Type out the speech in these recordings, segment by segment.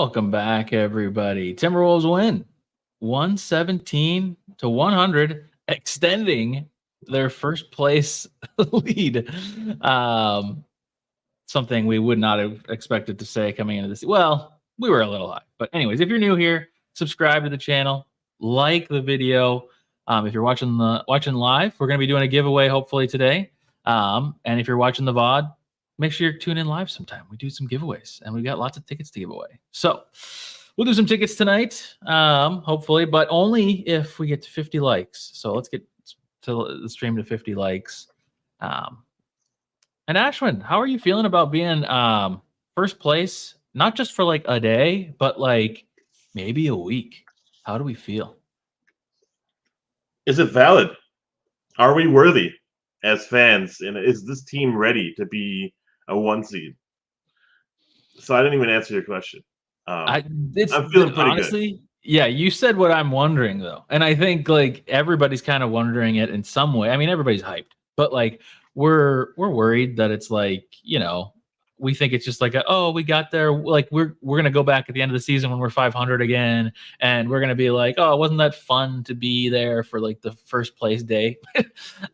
Welcome back, everybody. Timberwolves win 117-100, extending their first place lead. Something we would not have expected to say coming into this. Well, we were a little high. But anyways, if you're new here, subscribe to the channel, like the video. If you're watching live, we're going to be doing a giveaway hopefully today. And if you're watching the VOD, make sure you tune in live sometime. We do some giveaways, and we got lots of tickets to give away. So we'll do some tickets tonight, hopefully, but only if we get to 50 likes. So let's get to the stream to 50 likes. And Ashwin, how are you feeling about being first place, not just for like a day, but like maybe a week? How do we feel? Is it valid? Are we worthy as fans? And is this team ready to be a 1 seed? So I didn't even answer your question. I'm feeling pretty honestly, good. Yeah, you said what I'm wondering though. And I think like everybody's kind of wondering it in some way. I mean, everybody's hyped, but like we're worried that it's like, we think it's just like, we got there. Like we're going to go back at the end of the season when we're 500 again. And we're going to be like, oh, wasn't that fun to be there for like the first place day?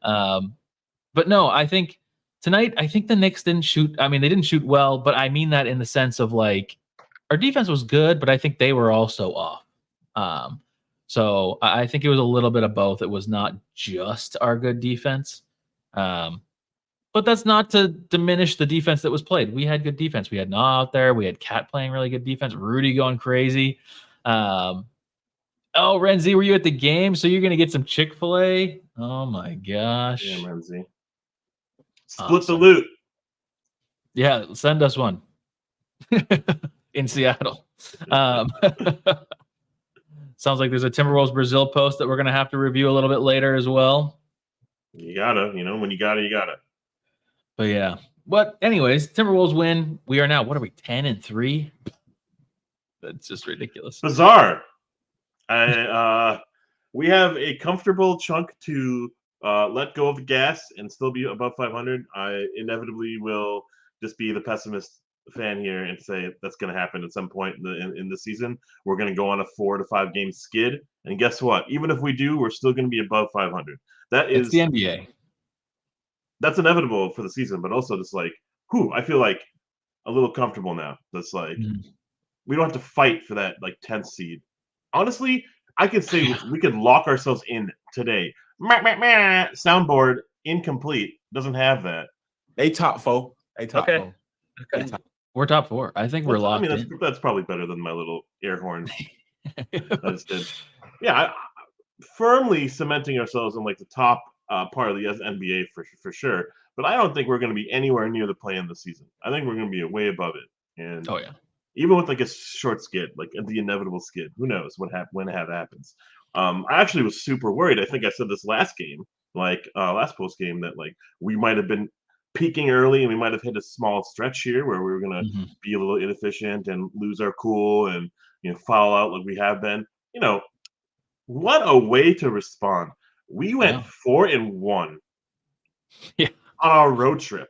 But no, I think tonight, the Knicks didn't shoot. I mean, they didn't shoot well, but I mean that in the sense of like our defense was good, but I think they were also off. So I think it was a little bit of both. It was not just our good defense. But that's not to diminish the defense that was played. We had good defense. We had Nah out there. We had Cat playing really good defense. Rudy going crazy. Oh, Renzi, were you at the game? So you're going to get some Chick-fil-A? Oh, my gosh. Yeah, Renzi. Split the loot. Yeah, send us one. In Seattle. Sounds like there's a Timberwolves Brazil post that we're going to have to review a little bit later as well. You gotta, when you gotta, you gotta. But yeah. But anyways, Timberwolves win. We are now, what are we, 10-3? That's just ridiculous. Bizarre. We have a comfortable chunk to let go of the gas and still be above 500. I inevitably will just be the pessimist fan here and say that's going to happen at some point in the season. We're going to go on a 4 to 5 game skid, and guess what? Even if we do, we're still going to be above 500. It's the NBA. That's inevitable for the season, but also just like, I feel like a little comfortable now. That's like we don't have to fight for that like 10th seed. Honestly, I could say we could lock ourselves in today. Soundboard incomplete. Doesn't have that. They top 4. Okay. We're top 4. I think we're locked in. That's probably better than my little air horn. I just did. Yeah, firmly cementing ourselves in like the top part of the NBA for sure. But I don't think we're going to be anywhere near the play-in this season. I think we're going to be way above it. And even with like a short skid, like the inevitable skid, who knows when it happens. I actually was super worried. I think I said this last game, last post game, that like we might have been peaking early and we might have hit a small stretch here where we were going to be a little inefficient and lose our cool and foul out like we have been. What a way to respond. We went 4-1 on our road trip.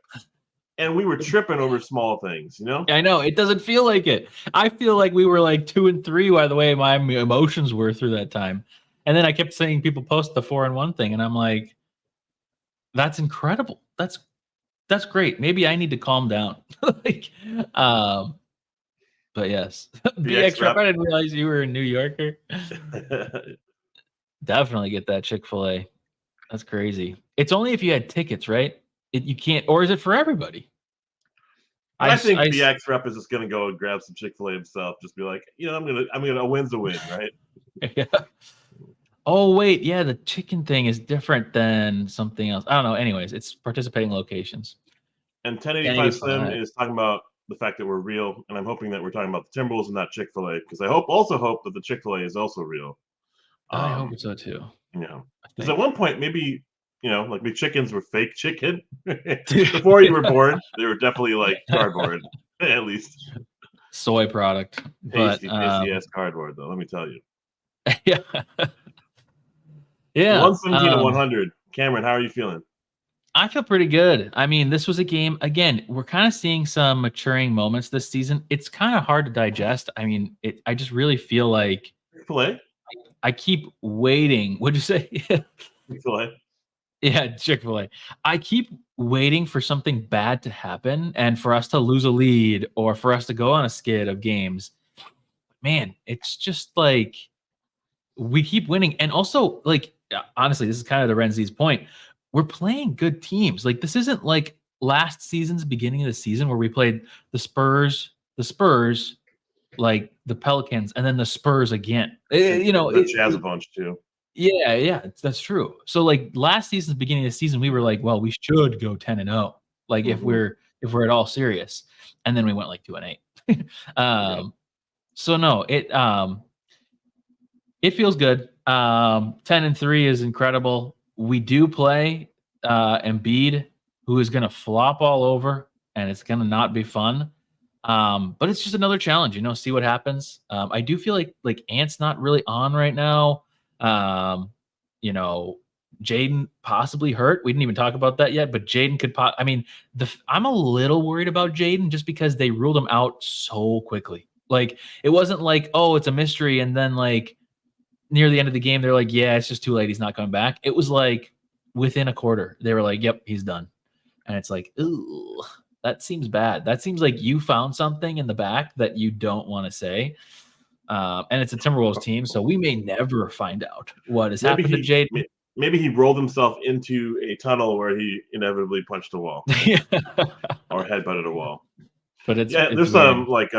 And we were tripping over small things, I know. It doesn't feel like it. I feel like we were like 2-3 by the way my emotions were through that time. And then I kept seeing people post the 4-1 thing, and I'm like, that's incredible. That's great. Maybe I need to calm down. But yes. BX Rep, I didn't realize you were a New Yorker. Definitely get that Chick-fil-A. That's crazy. It's only if you had tickets, right? You can't, or is it for everybody? I think BX Rep is just gonna go and grab some Chick-fil-A himself. Just be like, I'm gonna a win's a win, right? Yeah. Oh wait, yeah, the chicken thing is different than something else. I don't know. Anyways, it's participating locations. And 1085 Slim is talking about the fact that we're real, and I'm hoping that we're talking about the Timberwolves and not Chick-fil-A, because I also hope that the Chick-fil-A is also real. I hope so too. Because at one point, maybe like the chickens were fake chicken. Before you were born, they were definitely like cardboard, at least. Soy product. Tasty ass cardboard, though, let me tell you. Yeah. 117 to 100. Cameron, how are you feeling? I feel pretty good. I mean, this was a game, again, we're kind of seeing some maturing moments this season. It's kind of hard to digest. I mean, I just really feel like Chick-fil-A? I keep waiting. What'd you say? Chick-fil-A? Yeah, Chick-fil-A. I keep waiting for something bad to happen and for us to lose a lead or for us to go on a skid of games. Man, it's just like we keep winning. And also, like, honestly, this is kind of the Renzi's point. We're playing good teams. Like, this isn't like last season's beginning of the season where we played the Spurs, like the Pelicans, and then the Spurs again. And the Jazz a bunch too. Yeah, that's true. So like last season's beginning of the season, we were like, well, we should go 10-0, like if we're at all serious, and then we went like 2-8. Yeah. So no, it feels good. 10-3 is incredible. We do play Embiid, who is going to flop all over, and it's going to not be fun. But it's just another challenge, see what happens. I do feel like Ant's not really on right now. You know, Jaden possibly hurt. We didn't even talk about that yet, but Jaden could I mean, I'm a little worried about Jaden just because they ruled him out so quickly. Like it wasn't like, oh, it's a mystery, and then like near the end of the game, they're like, yeah, it's just too late. He's not coming back. It was like within a quarter, they were like, yep, he's done. And it's like, ooh, that seems bad. That seems like you found something in the back that you don't want to say. And it's a Timberwolves team, so we may never find out what has happened to Jaden. Maybe he rolled himself into a tunnel where he inevitably punched a wall or headbutted a wall. But it's there's weird. some like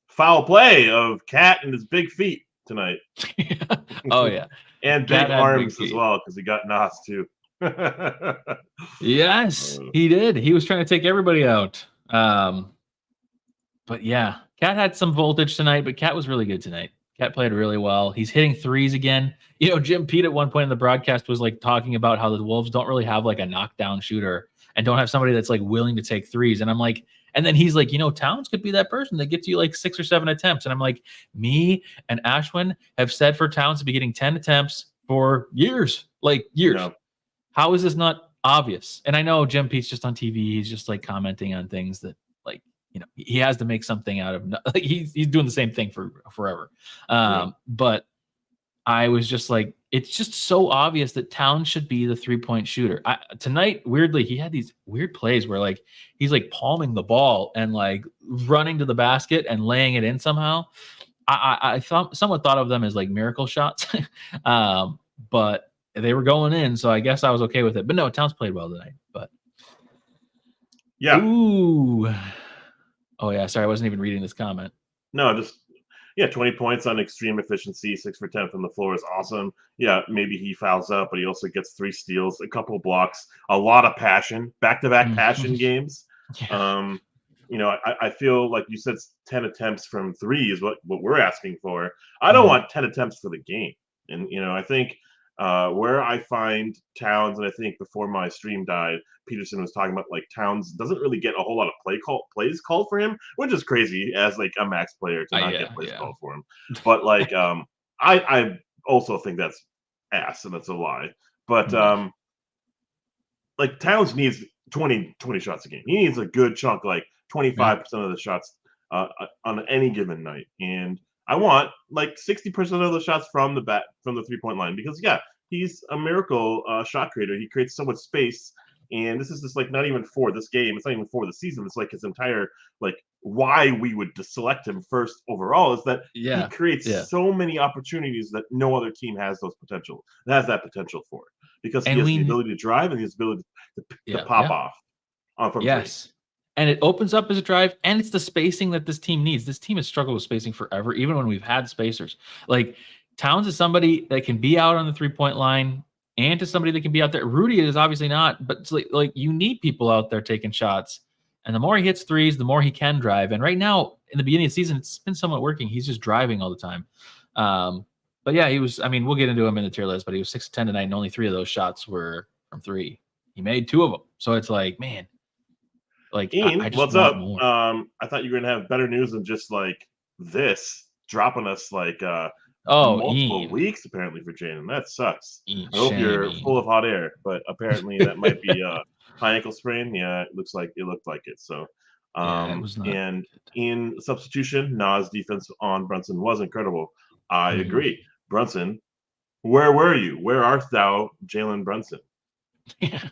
foul play of Cat and his big feet tonight. Oh yeah, and big arms as well because he got Nas too. Yes, he did. He was trying to take everybody out. But yeah, Cat had some voltage tonight, but Cat was really good tonight. Cat played really well. He's hitting threes again. Jim Pete at one point in the broadcast was like talking about how the Wolves don't really have like a knockdown shooter and don't have somebody that's like willing to take threes. And I'm like, and then he's like, Towns could be that person that gets you like 6 or 7 attempts. And I'm like, me and Ashwin have said for Towns to be getting 10 attempts for years, like years. Yeah. How is this not obvious? And I know Jim Pete's just on TV. He's just like commenting on things that like, he has to make something out of, like he's doing the same thing for forever. But I was just like, it's just so obvious that Towns should be the 3-point shooter. Tonight, weirdly, he had these weird plays where like he's like palming the ball and like running to the basket and laying it in somehow. I somewhat thought of them as like miracle shots, but they were going in, so I guess I was okay with it. But no, Towns played well tonight. But yeah, ooh, oh yeah, sorry, I wasn't even reading this comment. No, just 20 points on extreme efficiency, 6 for 10 from the floor is awesome. Yeah, maybe he fouls up, but he also gets 3 steals, a couple blocks, a lot of passion, back-to-back passion games. Yeah. I feel like you said 10 attempts from 3 is what we're asking for. I don't want 10 attempts for the game. And, I think where I find Towns, and I think before my stream died, Peterson was talking about like Towns doesn't really get a whole lot of plays called for him, which is crazy as like a max player to not get plays called for him. But like I also think that's ass and that's a lie. But like Towns needs 20 shots a game. He needs a good chunk, like 25% of the shots on any given night. And I want like 60% of the shots from the 3-point line because he's a miracle shot creator. He creates so much space, and this is just like not even for this game. It's not even for the season. It's like his entire like why we would select him first overall is that he creates so many opportunities that no other team has that potential for because he has the ability to drive and his ability to pop off from three. And it opens up as a drive, and it's the spacing that this team needs. This team has struggled with spacing forever, even when we've had spacers. Like, Towns is somebody that can be out on the 3-point line, and to somebody that can be out there. Rudy is obviously not, but it's like you need people out there taking shots. And the more he hits threes, the more he can drive. And right now, in the beginning of the season, it's been somewhat working. He's just driving all the time. But yeah, he was, we'll get into him in the tier list, but he was 6 of 10 tonight, and only 3 of those shots were from 3. He made 2 of them. So it's like, man. Like, Ian, I just what's up? More. I thought you were gonna have better news than just like this dropping us like Oh, multiple Ian. weeks apparently for Jaden. That sucks. Ian, I hope shame, you're full of Ian. hot air, but apparently that might be a high ankle sprain. Yeah, it looked like it. So, Yeah, it was not and good. in substitution, Nas' defense on Brunson was incredible. I agree. Brunson, where were you? Where art thou, Jalen Brunson? Yeah.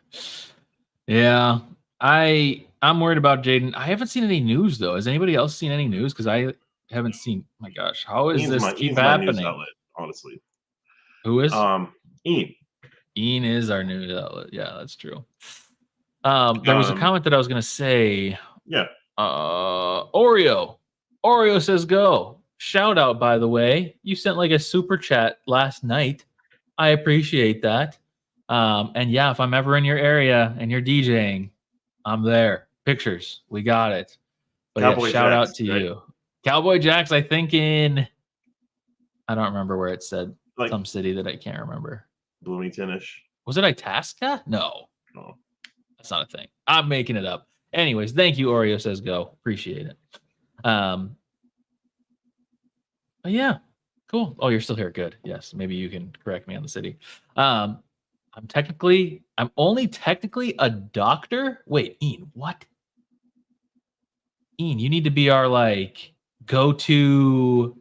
Yeah. I'm worried about Jaden. I haven't seen any news though. Has anybody else seen any news? Because I haven't seen. My gosh, how is this keep Ian's my news happening? outlet, honestly. Who is? Ian. Ian is our news outlet. Yeah, that's true. There was a Um, comment that I was gonna say. yeah. Oreo. Oreo says go. Shout out, by the way. You sent like a super chat last night. I appreciate that. And yeah, if I'm ever in your area and you're DJing, I'm there. Pictures. We got it. But Cowboy yeah, shout Jacks, out to right? you. Cowboy Jacks, I think I don't remember where it said. Like Some city that I can't remember. Bloomington-ish. Was it Itasca? No. Oh. That's not a thing. I'm making it up. Anyways, thank you, Oreo says go. Appreciate it. Yeah, cool. Oh, you're still here. Good. Yes, maybe you can correct me on the city. I'm only technically a doctor. Wait, Ian, what? Ian, you need to be our like go-to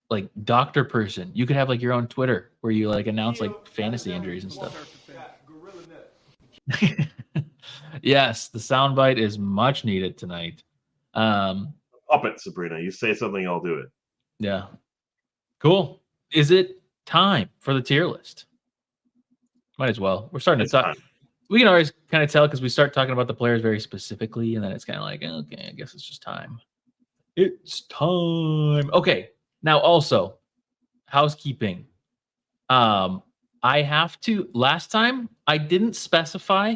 like doctor person. You could have like your own Twitter where you like announce like fantasy injuries and stuff. Yes, the soundbite is much needed tonight. Up it, Sabrina. You say something, I'll do it. Yeah. Cool. Is it time for the tier list? Might as well. We're starting to talk. We can always kind of tell because we start talking about the players very specifically, and then it's kind of like, okay, I guess it's just time. It's time. Okay. Now, also, housekeeping. I have to. Last time, I didn't specify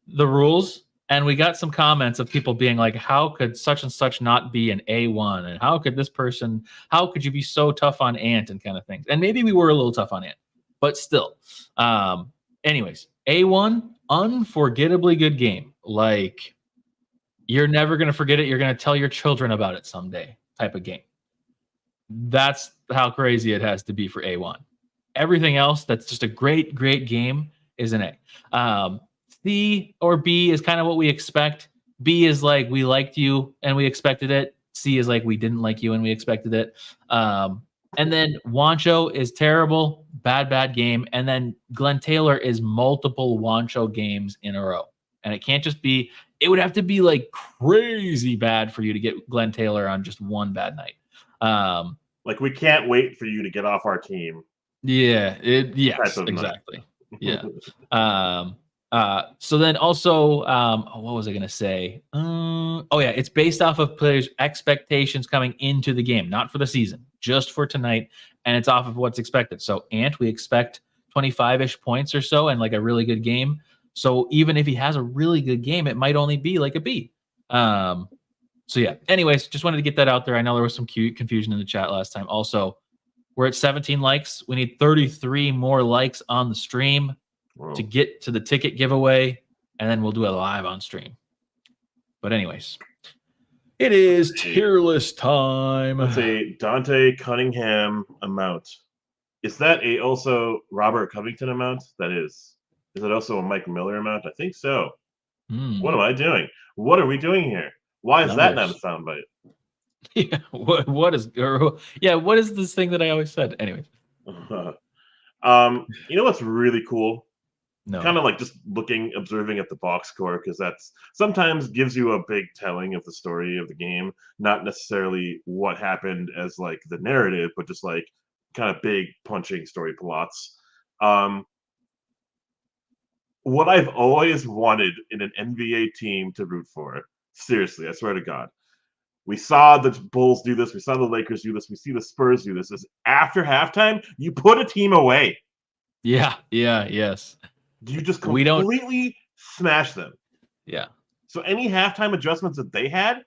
the rules, and we got some comments of people being like, how could such and such not be an A1? And how could this person, how could you be so tough on Ant and kind of things? And maybe we were a little tough on Ant, but still. Anyways, A1, unforgettably good game. Like, you're never going to forget it. You're going to tell your children about it someday type of game. That's how crazy it has to be for A1. Everything else that's just a great, great game is an A. C or B is kind of what we expect. B is like we liked you and we expected it. C is like we didn't like you and we expected it. And then Wancho is terrible, bad game. And then Glenn Taylor is multiple Wancho games in a row. And it can't just be, it would have to be like crazy bad for you to get Glenn Taylor on just one bad night. Like we can't wait for you to get off our team. Yeah, yes, exactly. Yeah. So then also, what was I going to say? Oh yeah, it's based off of players' expectations coming into the game, not for the season, just for tonight. And it's off of what's expected. So Ant, we expect 25-ish points or so and like a really good game. So even if he has a really good game, it might only be like a B. So yeah, anyways, just wanted to get that out there. I know there was some confusion in the chat last time. Also, we're at 17 likes. We need 33 more likes on the stream to get to the ticket giveaway, and then we'll do it live on stream. But anyways, it is tier list time. Let's say Dante Cunningham amount. Is that also Robert Covington amount? That is. Is it also a Mike Miller amount? I think so. What am I doing? What are we doing here? Why is that not a soundbite? Yeah, what is this thing that I always said? Anyways. You know what's really cool? No. Kind of like just observing at the box score, because that's sometimes gives you a big telling of the story of the game, not necessarily what happened as like the narrative, but just like kind of big punching story plots. What I've always wanted in an NBA team to root for, seriously, I swear to God. We saw the Bulls do this. We saw the Lakers do this. We see the Spurs do this. Is after halftime, you put a team away. Yeah, yes. You just completely smash them. Yeah. So any halftime adjustments that they had,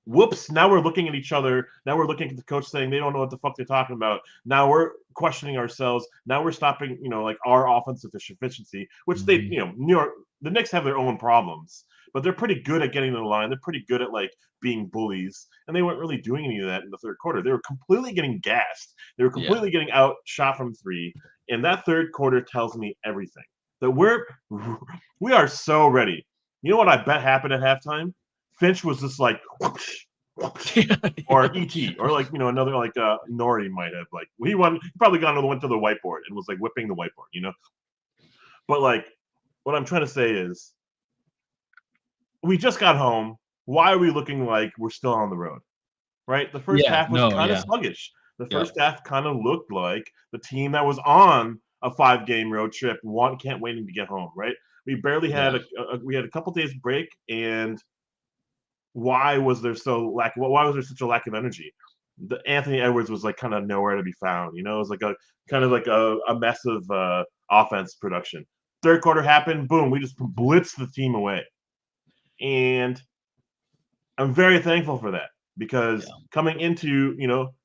whoops, now we're looking at each other. Now we're looking at the coach saying they don't know what the fuck they're talking about. Now we're questioning ourselves. Now we're stopping, like our offensive efficiency, which they, New York, the Knicks have their own problems. but they're pretty good at getting to the line. They're pretty good at like being bullies, and they weren't really doing any of that in the third quarter. They were completely getting gassed. They were completely getting outshot from three, and that third quarter tells me everything. That we are so ready. You know what I bet happened at halftime? Finch was just like whoosh, whoosh, or ET, or like another like Nori might have like he probably went to the whiteboard and was like whipping the whiteboard, But like what I'm trying to say is we just got home. Why are we looking like we're still on the road? Right? The first half was kind of sluggish. The first half kind of looked like the team that was on a 5-game road trip can't wait to get home, right? We barely had we had a couple days break, and why was there such a lack of energy? The Anthony Edwards was like kind of nowhere to be found, It was like a mess of offense production. Third quarter happened, boom, we just blitzed the team away. And I'm very thankful for that, because coming into,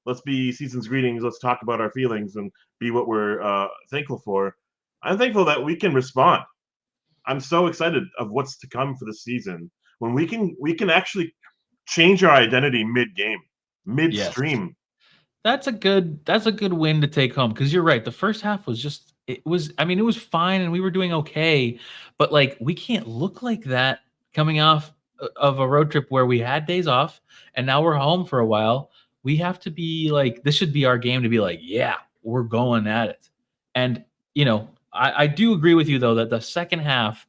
let's be season's greetings, let's talk about our feelings and be what we're thankful for. I'm thankful that we can respond. I'm so excited of what's to come for the season when we can actually change our identity mid-game, midstream. Yes. That's a good win to take home, because you're right. The first half was it was fine and we were doing okay, but like we can't look like that coming off of a road trip where we had days off and now we're home for a while. We have to be like, this should be our game to be like, yeah, we're going at it. And I do agree with you though that the second half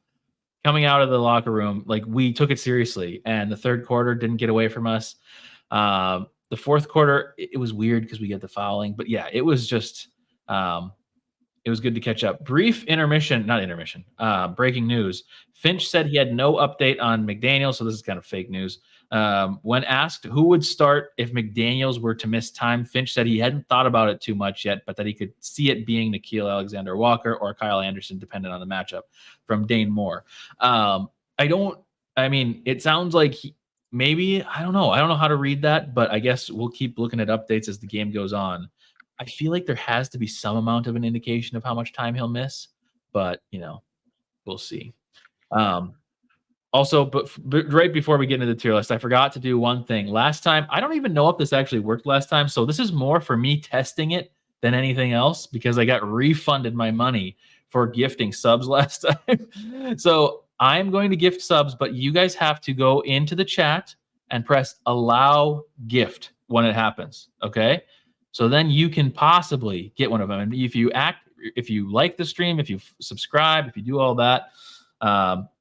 coming out of the locker room, like we took it seriously, and the third quarter didn't get away from us. The fourth quarter, it was weird because we get the fouling, but yeah, it was just, it was good to catch up. Brief intermission, not intermission, breaking news. Finch said he had no update on McDaniels, so this is kind of fake news. When asked who would start if McDaniels were to miss time, Finch said he hadn't thought about it too much yet, but that he could see it being Nickeil Alexander-Walker or Kyle Anderson, depending on the matchup, from Dane Moore. It sounds like maybe, I don't know how to read that, but I guess we'll keep looking at updates as the game goes on. I feel like there has to be some amount of an indication of how much time he'll miss, but we'll see. Also, but right before we get into the tier list, I forgot to do one thing. Last time, I don't even know if this actually worked last time, so this is more for me testing it than anything else, because I got refunded my money for gifting subs last time. So I'm going to gift subs, but you guys have to go into the chat and press allow gift when it happens, okay? So then you can possibly get one of them. And if you like the stream, if you subscribe, if you do all that,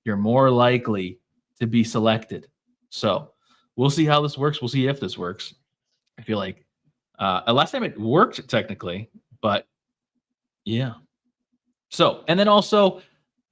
you're more likely to be selected. So we'll see how this works. We'll see if this works. I feel like last time it worked technically, but yeah. So, and then also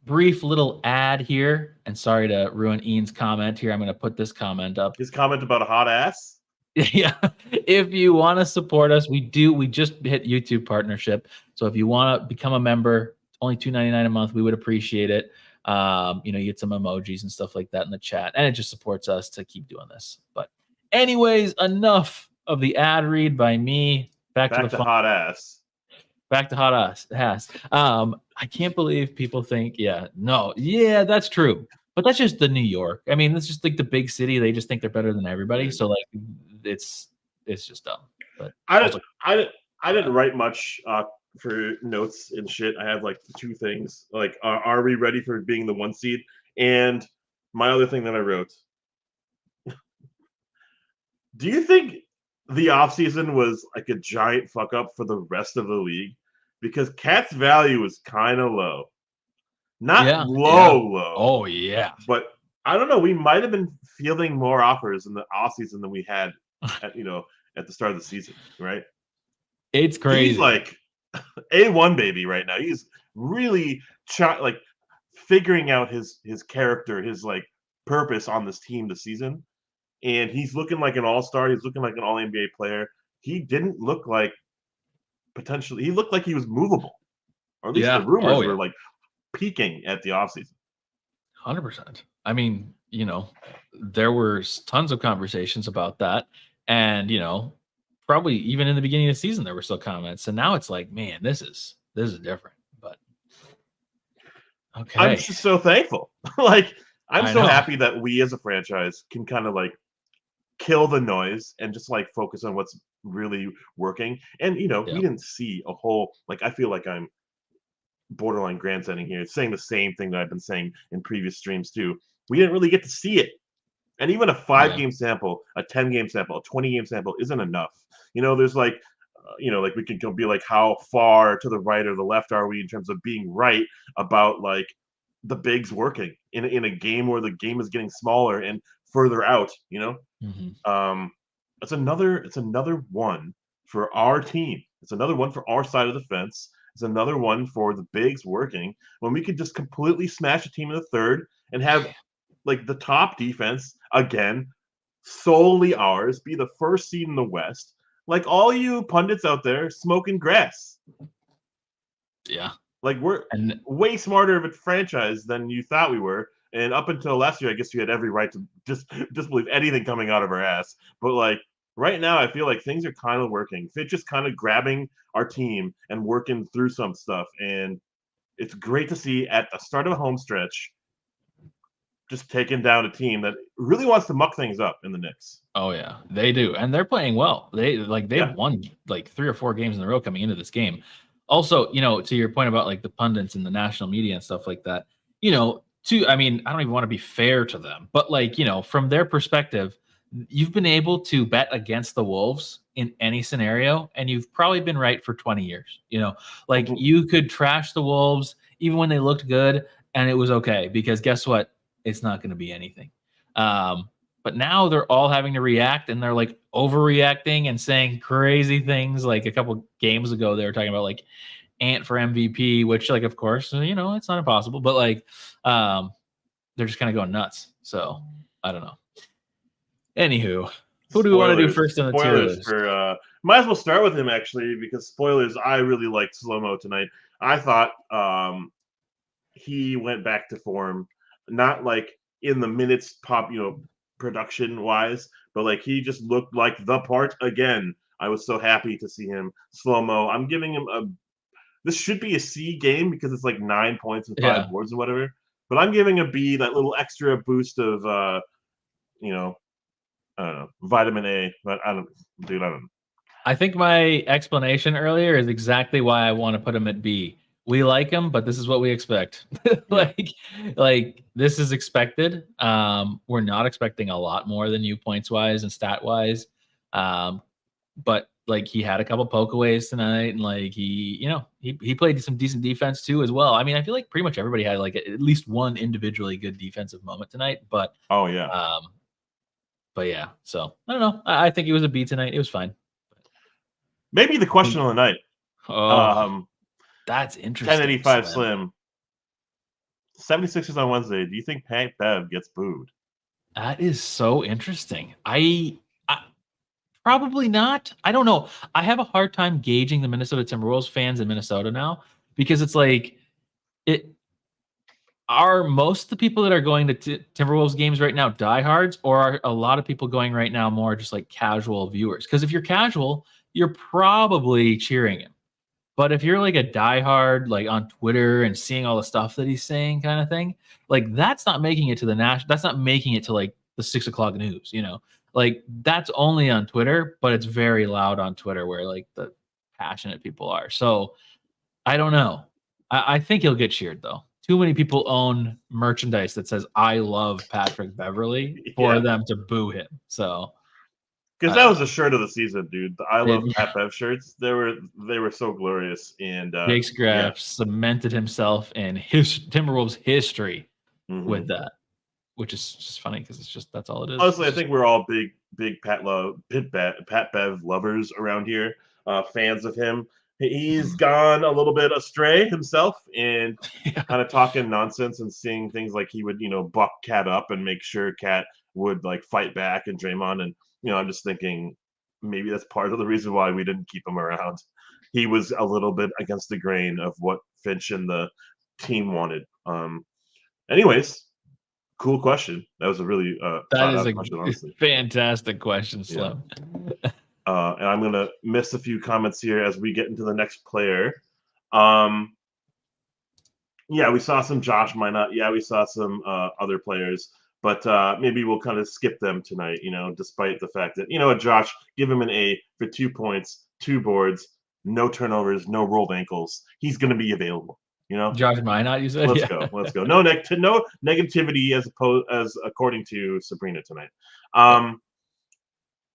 brief little ad here, and sorry to ruin Ian's comment here. I'm going to put this comment up. His comment about a hot ass? Yeah. If you want to support us, we just hit YouTube partnership. So if you want to become a member, only $2.99 a month, we would appreciate it. You get some emojis and stuff like that in the chat, and it just supports us to keep doing this. But anyways, enough of the ad read by me. Back to hot ass. Back to hot ass. I can't believe people think, that's true. But that's just the New York. I mean, it's just like the big city. They just think they're better than everybody. So like, it's just dumb. But I didn't write much for notes and shit. I have like two things. Like, are we ready for being the 1 seed? And my other thing that I wrote. Do you think the offseason was like a giant fuck up for the rest of the league? Because Cat's value was kind of low. Not low. Oh, yeah. But I don't know. We might have been fielding more offers in the offseason than we had at the start of the season, right? It's crazy. He's like A1 baby right now. He's really figuring out his character, his like purpose on this team this season. And he's looking like an all-star. He's looking like an all-NBA player. He didn't look like he looked like he was movable. Or at least the rumors were like peaking at the offseason. 100%. I mean, there were tons of conversations about that. And, probably even in the beginning of the season, there were still comments. And now it's like, man, this is different. But okay. I'm just so thankful. I'm so happy that we as a franchise can kind of like kill the noise and just like focus on what's really working. And we didn't see a whole like I feel like I'm borderline grandstanding here, saying the same thing that I've been saying in previous streams too. We didn't really get to see it. And even a 5-game sample, a 10-game sample, a 20-game sample isn't enough. There's like, like we can go be like, how far to the right or the left are we in terms of being right about like the bigs working in a game where the game is getting smaller and further out. It's another one for our team. It's another one for our side of the fence. It's another one for the bigs working when we could just completely smash a team in the third and have like the top defense again, solely ours, be the first seed in the West. Like all you pundits out there smoking grass. Yeah. Like we're way smarter of a franchise than you thought we were. And up until last year, I guess you had every right to just believe anything coming out of our ass. But like right now, I feel like things are kind of working. Fitch is kind of grabbing our team and working through some stuff. And it's great to see at the start of a home stretch just taking down a team that really wants to muck things up in the Knicks. Oh yeah, they do, and they're playing well. They've won like 3 or 4 games in a row coming into this game. Also, to your point about like the pundits and the national media and stuff like that, I mean, I don't even want to be fair to them, but like, from their perspective, you've been able to bet against the Wolves in any scenario, and you've probably been right for 20 years. Like you could trash the Wolves even when they looked good, and it was okay because guess what? It's not going to be anything. But now they're all having to react, and they're like overreacting and saying crazy things. Like a couple games ago, they were talking about like Ant for MVP, which like, of course, it's not impossible, but like, they're just kind of going nuts. So I don't know. Anywho, who do we want to do first on the tier list? Might as well start with him actually, because spoilers, I really liked Slow-Mo tonight. I thought he went back to form, not like in the minutes production wise, but like he just looked like the part again. I was so happy to see him. Slow-Mo, I'm giving him this should be a C game because it's like 9 points and 5 boards or whatever. But I'm giving a B, that little extra boost of I don't know, vitamin A. But I don't know. I think my explanation earlier is exactly why I want to put him at B. We like him, but this is what we expect. like this is expected. We're not expecting a lot more than you points wise and stat wise. But like he had a couple pokeaways tonight, and like he played some decent defense too as well. I mean, I feel like pretty much everybody had like at least one individually good defensive moment tonight. But but yeah, so I don't know. I think it was a B tonight. It was fine. Maybe the question of the night. That's interesting. 1085 Slim. 76ers on Wednesday. Do you think Pat Bev gets booed? That is so interesting. I probably not. I don't know. I have a hard time gauging the Minnesota Timberwolves fans in Minnesota now because it's like are most of the people that are going to Timberwolves games right now diehards, or are a lot of people going right now more just like casual viewers? Because if you're casual, you're probably cheering him. But if you're like a diehard, like on Twitter and seeing all the stuff that he's saying, kind of thing, like that's not making it to the national. That's not making it to like the 6 o'clock news. Like that's only on Twitter, but it's very loud on Twitter where like the passionate people are. So I don't know. I think he'll get cheered though. Too many people own merchandise that says "I love Patrick Beverley" for them to boo him. So. Because that was the shirt of the season, dude. The I Love Pat Bev shirts. They were so glorious. And Jake Scraff cemented himself in Timberwolves history with that, which is just funny because it's just that's all it is. Honestly, I think we're all big Pat Bev lovers around here, fans of him. He's gone a little bit astray himself and kind of talking nonsense and seeing things like he would, buck Cat up and make sure Cat would like fight back and Draymond. And I'm just thinking maybe that's part of the reason why we didn't keep him around. He was a little bit against the grain of what Finch and the team wanted. Anyways, cool question. That was a really that is a question, honestly. Fantastic question, Slim. Yeah. And I'm gonna miss a few comments here as we get into the next player. Yeah, we saw some Josh Minot. Yeah, we saw some other players, but maybe we'll kind of skip them tonight. Despite the fact that Josh, give him an A for 2 points, 2 boards, no turnovers, no rolled ankles. He's going to be available. Josh Minot, you said? Let's Yeah. go. Let's go. No no negativity as according to Sabrina tonight.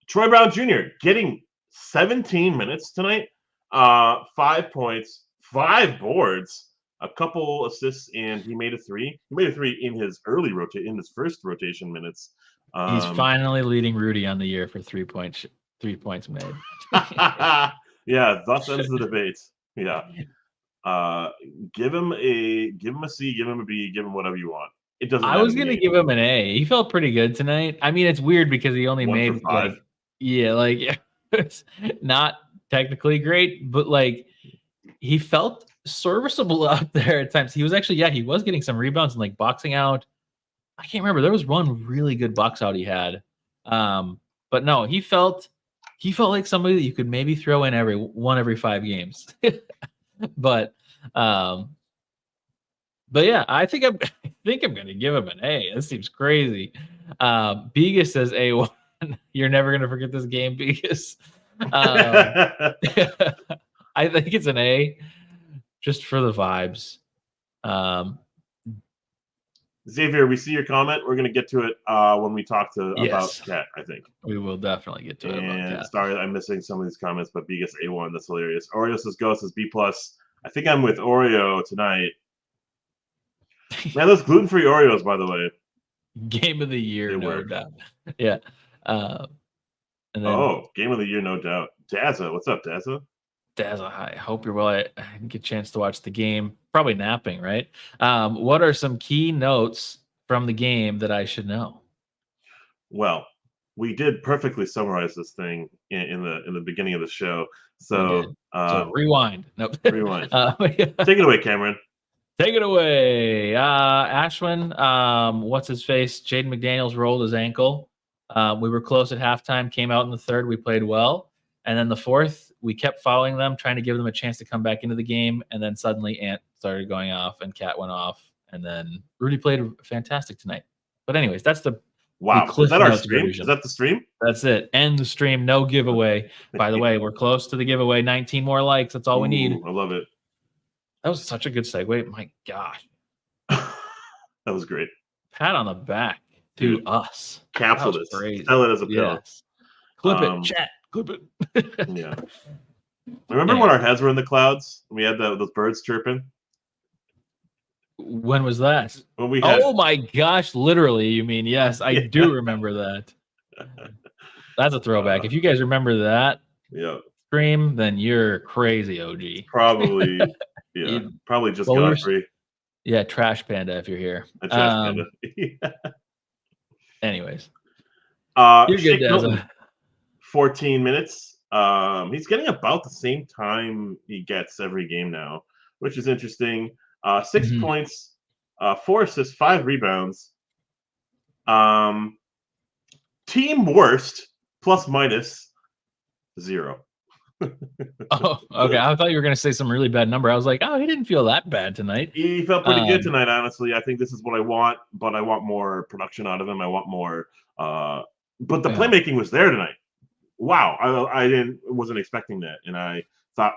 Troy Brown Jr. getting 17 minutes tonight. 5 points, 5 boards, a couple assists, and he made a three. He made a three in his in his first rotation minutes. He's finally leading Rudy on the year for 3 points made. Yeah, thus ends the debate. Yeah. Give him a C, give him a B, give him whatever you want. It doesn't matter. I was gonna give him an A. He felt pretty good tonight. I mean, it's weird because he only 1 for made 5. it's not technically great, but he felt serviceable out there at times. He was actually, he was getting some rebounds and boxing out. I can't remember. There was one really good box out he had. But no, he felt like somebody that you could maybe throw in every 5 games. But yeah, I think I'm gonna give him an A. This seems crazy. Bigas says A1. You're never gonna forget this game, Bigas. I think it's an A, just for the vibes. Xavier, we see your comment. We're gonna get to it when we talk about Cat. I think we will definitely get to it about Cat. Sorry, I'm missing some of these comments, but Bigas A1. That's hilarious. Oreo says Ghost is B+. I think I'm with Oreo tonight. Man, those gluten-free Oreos, by the way. Game of the year, no doubt. Yeah. And then, game of the year, no doubt. Dazza, what's up, Dazza? Dazza, I hope you're well. I didn't get a chance to watch the game. Probably napping, right? What are some key notes from the game that I should know? Well, we did perfectly summarize this thing in the beginning of the show. So rewind. Nope. Rewind. Take it away, Cameron. Take it away. Ashwin, what's his face? Jaden McDaniels rolled his ankle. We were close at halftime, came out in the third. We played well. And then the fourth, we kept following them, trying to give them a chance to come back into the game. And then suddenly Ant started going off and Cat went off. And then Rudy played fantastic tonight. But anyways, that's the is that our stream? Version. Is that the stream? That's it. End the stream. No giveaway. By the way, we're close to the giveaway. 19 more likes. That's all we need. I love it. That was such a good segue. My gosh. That was great. Pat on the back to us. Capsule this. Tell it as a pill. Yes. Clip it. Chat. Clip it. Yeah. Remember when our heads were in the clouds? We had those birds chirping? When was that? When we had... Oh my gosh, literally, you mean? Yes, I do remember that. That's a throwback. If you guys remember that stream, then you're crazy, OG. Probably, probably just Godfrey. Yeah, Trash Panda if you're here. Trash Panda. Anyways. You're good, Milton, 14 minutes. He's getting about the same time he gets every game now, which is interesting. 6 points, 4 assists, 5 rebounds. Team worst, plus minus 0. Oh, okay. I thought you were going to say some really bad number. I was like, oh, he didn't feel that bad tonight. He felt pretty good tonight, honestly. I think this is what I want, but I want more production out of him. I want more. But the playmaking was there tonight. Wow, I wasn't expecting that, and I thought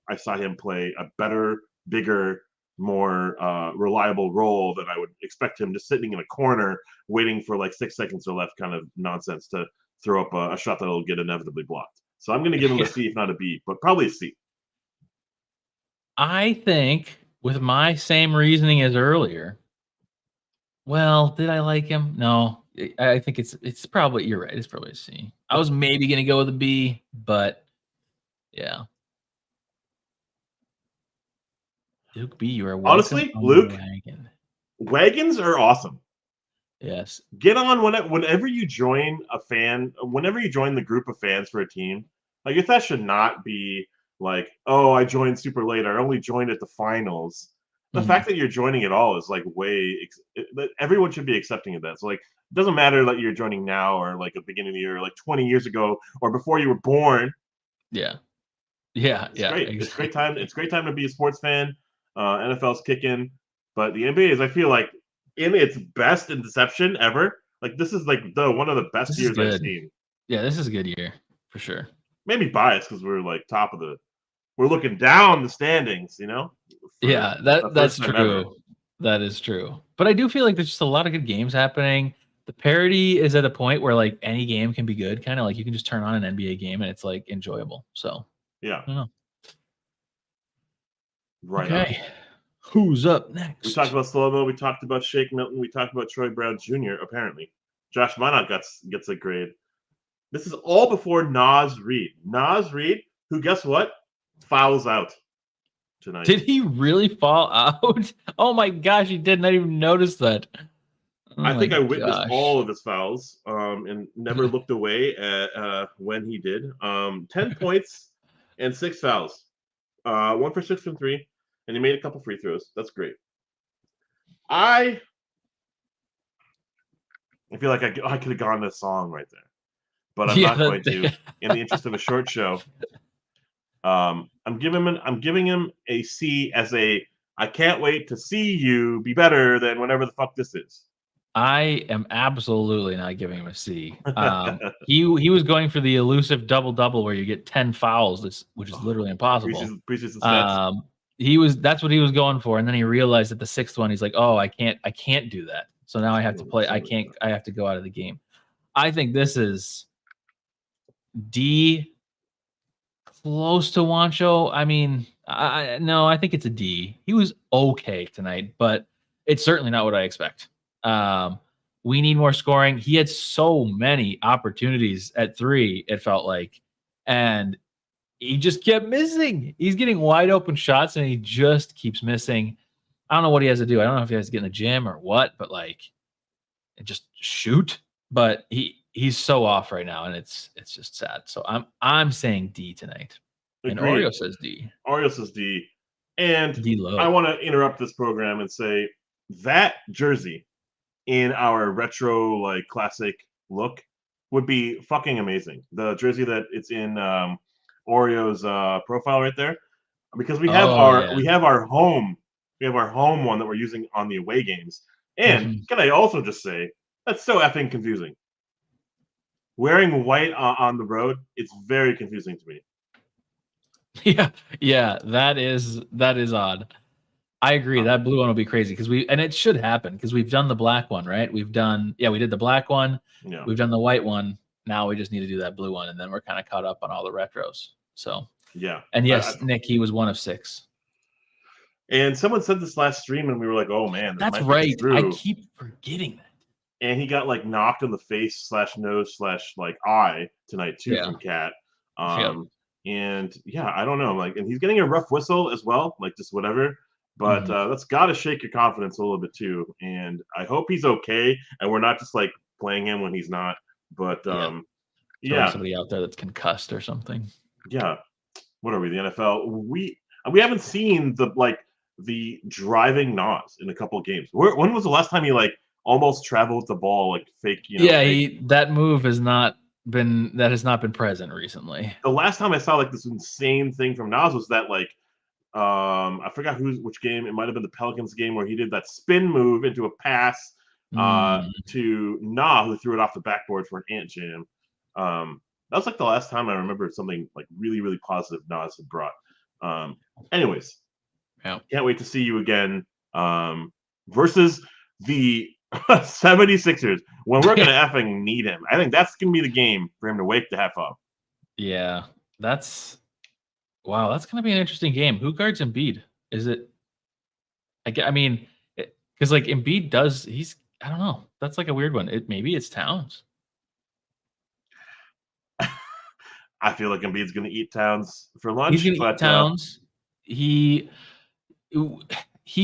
I saw him play a better, bigger, more reliable role than I would expect him just sitting in a corner waiting for like 6 seconds or left kind of nonsense to throw up a shot that'll get inevitably blocked. So I'm going to give him a C, if not a B, but probably a C. I think with my same reasoning as earlier. Well, did I like him? No, I think it's probably, you're right. It's probably a C. I was maybe going to go with a B, but yeah. Luke B, you are honestly, Luke. Wagons are awesome. Yes. Get on whenever you join whenever you join the group of fans for a team. Like, if that should not be like, oh, I joined super late. I only joined at the finals. The fact that you're joining at all is like everyone should be accepting of that. So like, it doesn't matter that you're joining now or like at the beginning of the year, or like 20 years ago or before you were born. Yeah. It's great. Exactly. It's great time. It's a great time to be a sports fan. NFL's kicking. But the NBA is, I feel like, in its best in deception ever. Like this is like one of the best This is years I've good. seen. Yeah, this is a good year for sure. Maybe biased because we're like top of the. We're looking down the standings, you know. Yeah, that's true. That is true. But I do feel like there's just a lot of good games happening. The parity is at a point where like any game can be good, kind of like you can just turn on an NBA game and it's like enjoyable. So Yeah. I don't know. Right Okay. on. Who's up We next? talked about Slow-Mo. We talked about Shake Milton. We talked about Troy Brown Jr. Apparently, Josh Minot gets a grade. This is all before Nas Reed. Nas Reed, who guess what, fouls out tonight. Did he really fall out? Oh my gosh, he did not even notice that. Oh I think my I witnessed gosh. all of his fouls and never looked away at when he did. 10 points and 6 fouls. 1 for 6 from 3, and he made a couple free throws. That's great. I feel like I could have gone this song right there, but I'm not going to. In the interest of a short show, I'm giving him a C as a. I can't wait to see you be better than whatever the fuck this is. I am absolutely not giving him a C. He was going for the elusive double-double where you get 10 fouls, which is literally impossible. Appreciates the stats. That's what he was going for, and then he realized at the 6th one, he's like, "Oh, I can't do that. So now I have to play. I have to go out of the game." I think this is D, close to Wancho. I mean, no, I think it's a D. He was okay tonight, but it's certainly not what I expect. We need more scoring. He had so many opportunities at 3, it felt like, and he just kept missing. He's getting wide open shots, and he just keeps missing. I don't know what he has to do. I don't know if he has to get in the gym or what, but like, just shoot. But he's so off right now, and it's just sad. So I'm saying D tonight. Agreed. And Oreo says D. Oreo says D. And D low. I want to interrupt this program and say that jersey in our retro like classic look would be fucking amazing. The jersey that it's in Oreo's profile right there, because we have our home one that we're using on the away games. And can I also just say that's so effing confusing. Wearing white on the road, it's very confusing to me. Yeah, that is odd. I agree. That blue one will be crazy and it should happen because we've done the black one, right? We did the black one. Yeah. We've done the white one. Now we just need to do that blue one, and then we're kind of caught up on all the retros. So yeah. And yes, Nick, he was 1 of 6. And someone said this last stream, and we were like, "Oh man, that's right." I keep forgetting that. And he got like knocked in the face / nose / like eye tonight too from Cat. And yeah, I don't know, like, and he's getting a rough whistle as well, like just whatever. But that's got to shake your confidence a little bit too. And I hope he's okay, and we're not just like playing him when he's not. But somebody out there that's concussed or something. Yeah, what are we? The NFL? We haven't seen the driving Nas in a couple of games. When was the last time he like almost traveled the ball like fake? That move has not been present recently. The last time I saw like this insane thing from Nas was that like I forgot which game. It might have been the Pelicans game where he did that spin move into a pass to Na, who threw it off the backboard for an ant jam. That was like the last time I remember something like really, really positive Nas had brought. Anyways, can't wait to see you again versus the 76ers when we're going to effing need him. I think that's going to be the game for him to wake the F up. Yeah, that's going to be an interesting game. Who guards Embiid? Is it? I mean, because like Embiid I don't know. That's like a weird one. Maybe it's Towns. I feel like Embiid's going to eat Towns for lunch. He's going to eat Towns. He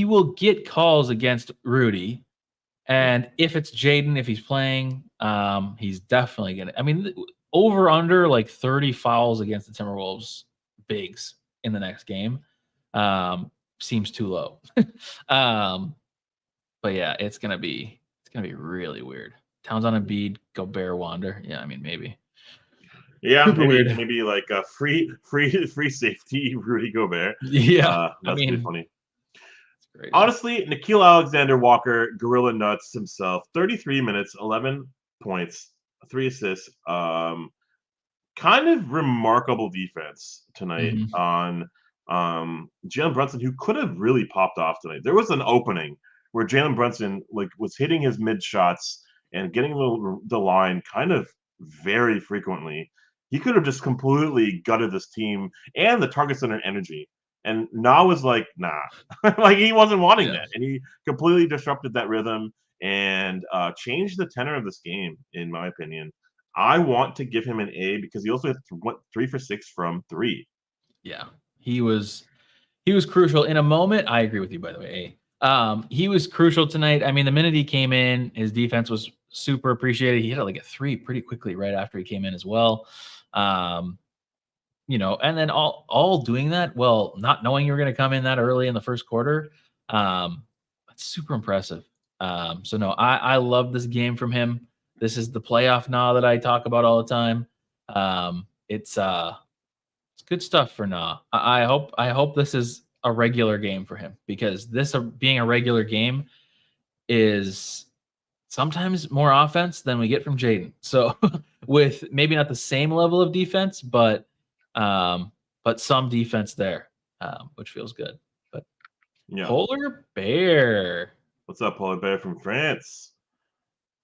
will get calls against Rudy, and if it's Jaden, if he's playing, he's definitely going to. I mean, over under like 30 fouls against the Timberwolves bigs in the next game seems too low. But yeah, it's gonna be really weird. Towns on Embiid, Gobert, Wander. Yeah, I mean maybe. Yeah, maybe like a free safety Rudy Gobert. Yeah, that's pretty funny. Crazy. Honestly, Nickeil Alexander-Walker, Gorilla Nuts himself, 33 minutes, 11 points, 3 assists. Kind of remarkable defense tonight on Jalen Brunson, who could have really popped off tonight. There was an opening where Jalen Brunson was hitting his mid shots and getting the line kind of very frequently. He could have just completely gutted this team and the Target Center energy. And Na was like, nah, like he wasn't wanting that, and he completely disrupted that rhythm and changed the tenor of this game, in my opinion. I want to give him an A because he also went 3 for 6 from 3. Yeah, he was crucial in a moment. I agree with you, by the way. He was crucial tonight. I mean, the minute he came in, his defense was super appreciated. He hit like a 3 pretty quickly right after he came in as well. And then all doing that, well, not knowing you were going to come in that early in the first quarter, that's super impressive. So no, I love this game from him. This is the playoff Na that I talk about all the time. It's good stuff for Na. I hope this is a regular game for him, because this being a regular game is sometimes more offense than we get from Jaden. So with maybe not the same level of defense, but some defense there, which feels good. But Polar Bear. What's up, Polar Bear from France?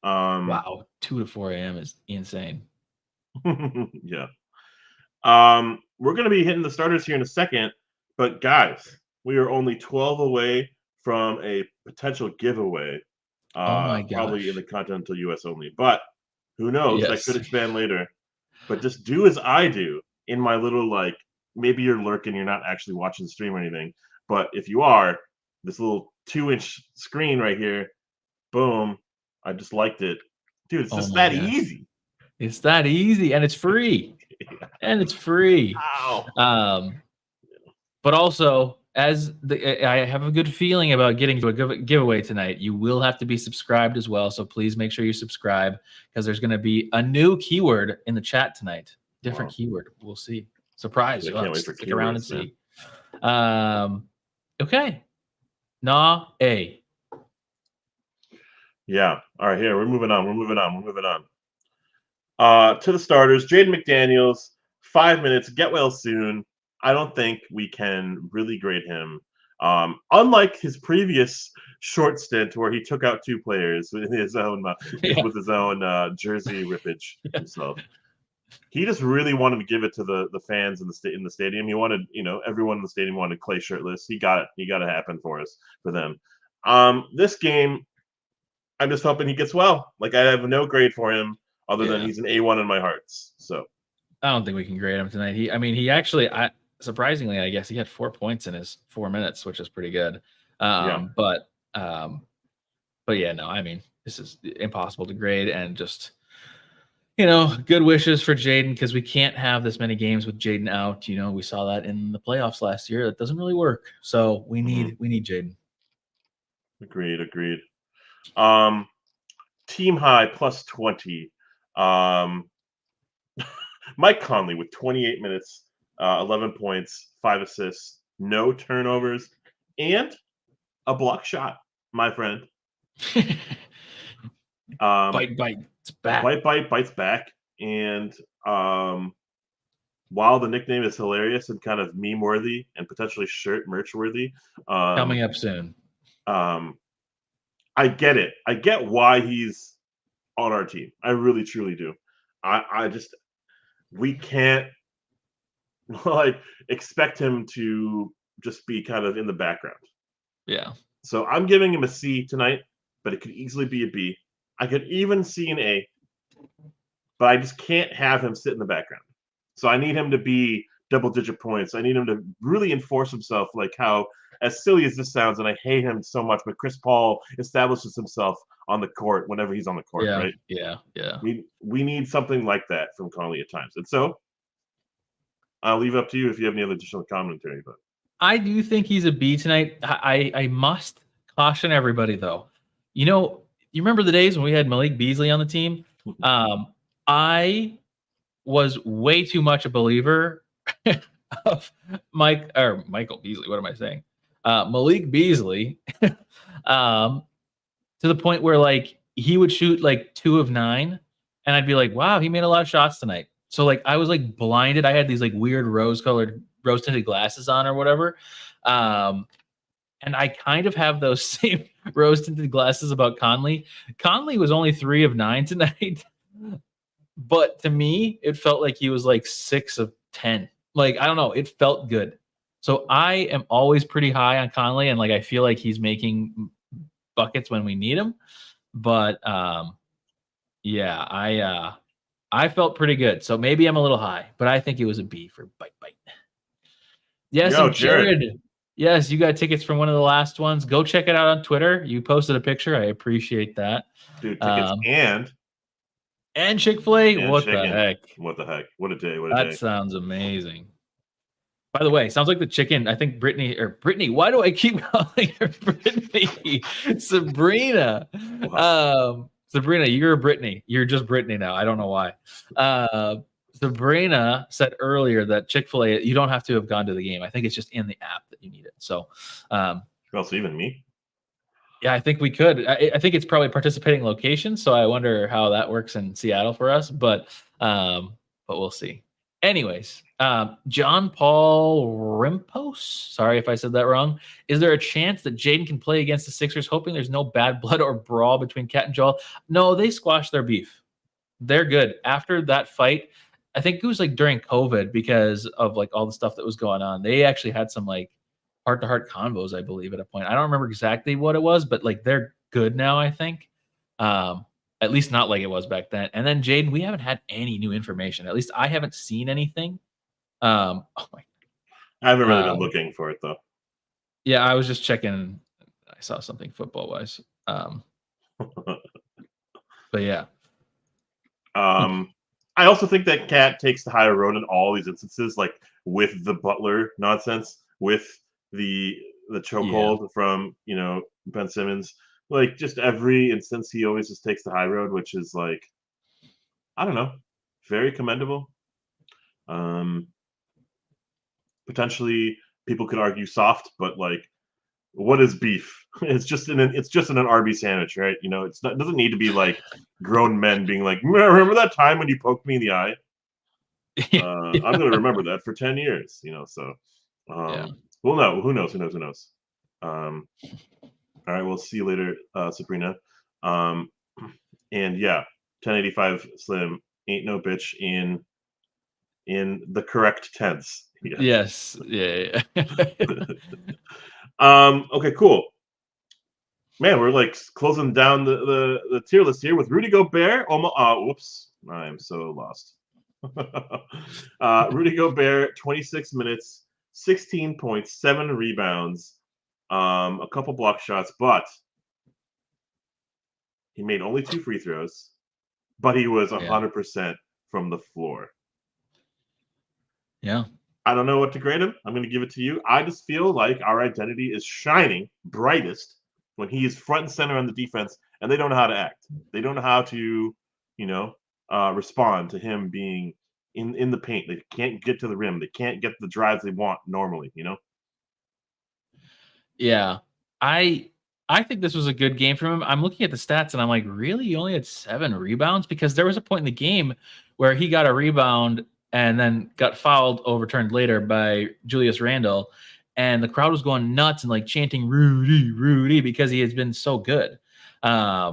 Wow, 2 to 4 a.m. is insane. Yeah. We're going to be hitting the starters here in a second, but guys, we are only 12 away from a potential giveaway. Oh my gosh. Probably in the continental US only, but who knows? Yes. That could expand later. But just do as I do in my little, maybe you're lurking, you're not actually watching the stream or anything, but if you are, this little 2-inch screen right here, boom, I just liked it. Dude, it's just that easy. It's that easy, and it's free. And it's free. Wow. But also, I have a good feeling about getting to a giveaway tonight, you will have to be subscribed as well. So please make sure you subscribe, because there's going to be a new keyword in the chat tonight. Different keyword. We'll see. Surprise. You'll have to stick around and see. Okay. Na A. Yeah. All right, here. We're moving on. To the starters, Jaden McDaniels, 5 minutes, get well soon. I don't think we can really grade him. Unlike his previous short stint where he took out 2 players with his own jersey rippage himself. He just really wanted to give it to the fans in the stadium. He wanted, everyone in the stadium wanted Clay shirtless. He got it. He got to happen for them. This game, I'm just hoping he gets well. I have no grade for him other than he's an A1 in my hearts. So I don't think we can grade him tonight. He actually, surprisingly, I guess he had 4 points in his 4 minutes, which is pretty good. But yeah, no, this is impossible to grade, and just, good wishes for Jaden, because we can't have this many games with Jaden out. We saw that in the playoffs last year. That doesn't really work. So we need Jaden. Agreed. Team high plus 20. Mike Conley with 28 minutes, 11 points, 5 assists, no turnovers, and a block shot, my friend. Bites back. Bites back. And while the nickname is hilarious and kind of meme-worthy and potentially shirt merch-worthy. Coming up soon. I get it. I get why he's on our team. I really, truly do. We can't expect him to just be kind of in the background. Yeah. So I'm giving him a C tonight, but it could easily be a B. I could even see an A, but I just can't have him sit in the background. So I need him to be double-digit points. I need him to really enforce himself, how, as silly as this sounds, and I hate him so much, but Chris Paul establishes himself on the court whenever he's on the court, right? Yeah. We need something like that from Conley at times. And so I'll leave it up to you if you have any other additional commentary. But I do think he's a B tonight. I must caution everybody, though. You remember the days when we had Malik Beasley on the team? I was way too much a believer of Michael Beasley. What am I saying? Malik Beasley, to the point where like he would shoot like 2 of 9, and I'd be like, wow, he made a lot of shots tonight. So like I was like blinded. I had these like weird rose tinted glasses on or whatever. And I kind of have those same rose tinted glasses about Conley. Conley was only 3 of 9 tonight, but to me, it felt like he was like 6 of 10. Like, I don't know, it felt good. So I am always pretty high on Conley, and like I feel like he's making buckets when we need him. But yeah, I felt pretty good. So maybe I'm a little high, but I think it was a B for bite. Yes, Yo, and Jared. Yes, you got tickets from one of the last ones. Go check it out on Twitter. You posted a picture. I appreciate that. Dude, tickets and Chick-fil-A. and What chicken. the heck? What the heck? What a day! What a That day! sounds amazing. By the way, sounds like the chicken. I think Brittany. Why do I keep calling her Brittany? Sabrina. Wow. Sabrina, you're a Brittany. You're just Brittany now. I don't know why. Sabrina said earlier that Chick-fil-A, you don't have to have gone to the game. I think it's just in the app that you need it. So, also even me. Yeah, I think we could. I think it's probably participating locations. So I wonder how that works in Seattle for us. But we'll see. Anyways, John Paul Rimpos. Sorry if I said that wrong. Is there a chance that Jaden can play against the Sixers, hoping there's no bad blood or brawl between Cat and Joel? No, they squashed their beef. They're good. After that fight, I think it was like during COVID because of like all the stuff that was going on. They actually had some like heart-to-heart convos, I believe, at a point. I don't remember exactly what it was, but like they're good now, I think. At least not like it was back then. And then Jaden, we haven't had any new information. At least I haven't seen anything. Oh my! I haven't really been looking for it though. Yeah, I was just checking. I saw something football-wise. But yeah. I also think that Cat takes the higher road in all these instances, like with the Butler nonsense, with the chokehold from Ben Simmons. Like just every instance, he always just takes the high road, which is like, I don't know, very commendable. Potentially, people could argue soft, but like, what is beef? It's just in an RB sandwich, right? It doesn't need to be like grown men being like, remember that time when you poked me in the eye? I'm going to remember that for 10 years, so. Well, no, who knows? All right, we'll see you later, Sabrina. And yeah, 1085 Slim ain't no bitch in the correct tense. Yeah. Yes. Yeah. Okay, cool. Man, we're like closing down the tier list here with Rudy Gobert. Whoops, I am so lost. Rudy Gobert, 26 minutes, 16 points, 7 rebounds, a couple block shots, but he made only 2 free throws, but he was 100% from the floor. Yeah. I don't know what to grade him. I'm going to give it to you. I just feel like our identity is shining brightest when he is front and center on the defense, and they don't know how to act. They don't know how to, respond to him being in the paint. They can't get to the rim. They can't get the drives they want normally, Yeah. I think this was a good game from him. I'm looking at the stats and I'm like, really? You only had 7 rebounds? Because there was a point in the game where he got a rebound and then got fouled, overturned later by Julius Randle. And the crowd was going nuts and like chanting Rudy, Rudy, because he has been so good. I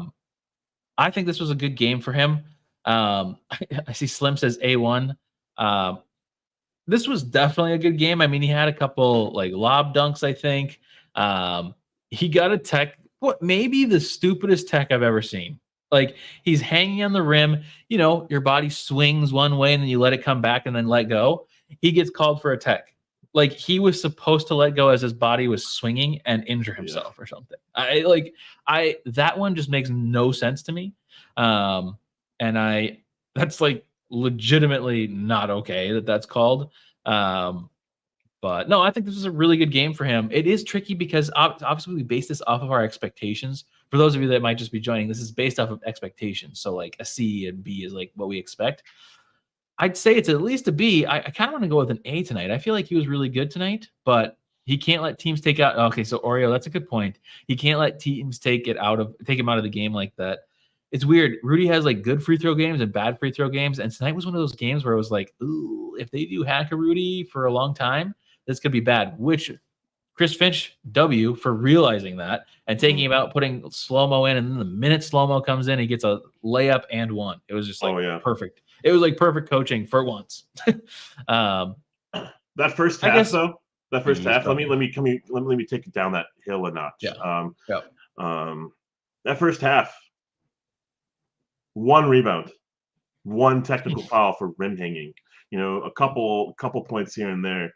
think this was a good game for him. I see Slim says A1. This was definitely a good game. I mean, he had a couple like lob dunks, I think. He got a tech, maybe the stupidest tech I've ever seen. Like he's hanging on the rim, your body swings one way and then you let it come back and then let go. He gets called for a tech. Like he was supposed to let go as his body was swinging and injure himself or something. That one just makes no sense to me. That's like legitimately not okay that's called. But no, I think this was a really good game for him. It is tricky because obviously we base this off of our expectations. For those of you that might just be joining, this is based off of expectations. So like a C and B is like what we expect. I'd say it's at least a B. I kind of want to go with an A tonight. I feel like he was really good tonight, but He can't let teams take out. Okay, so Oreo, that's a good point. He can't let teams take him out of the game like that. It's weird. Rudy has like good free throw games and bad free throw games, and tonight was one of those games where it was like, ooh, if they do hack a Rudy for a long time, this could be bad. Which Chris Finch, W, for realizing that and taking him out, putting slow-mo in, and then the minute slow-mo comes in, he gets a layup and one. It was just like perfect. It was like perfect coaching for once. That first half, though. That first half. Let me take it down that hill a notch. Yeah. That first half. 1 rebound, 1 technical foul for rim hanging. A couple points here and there.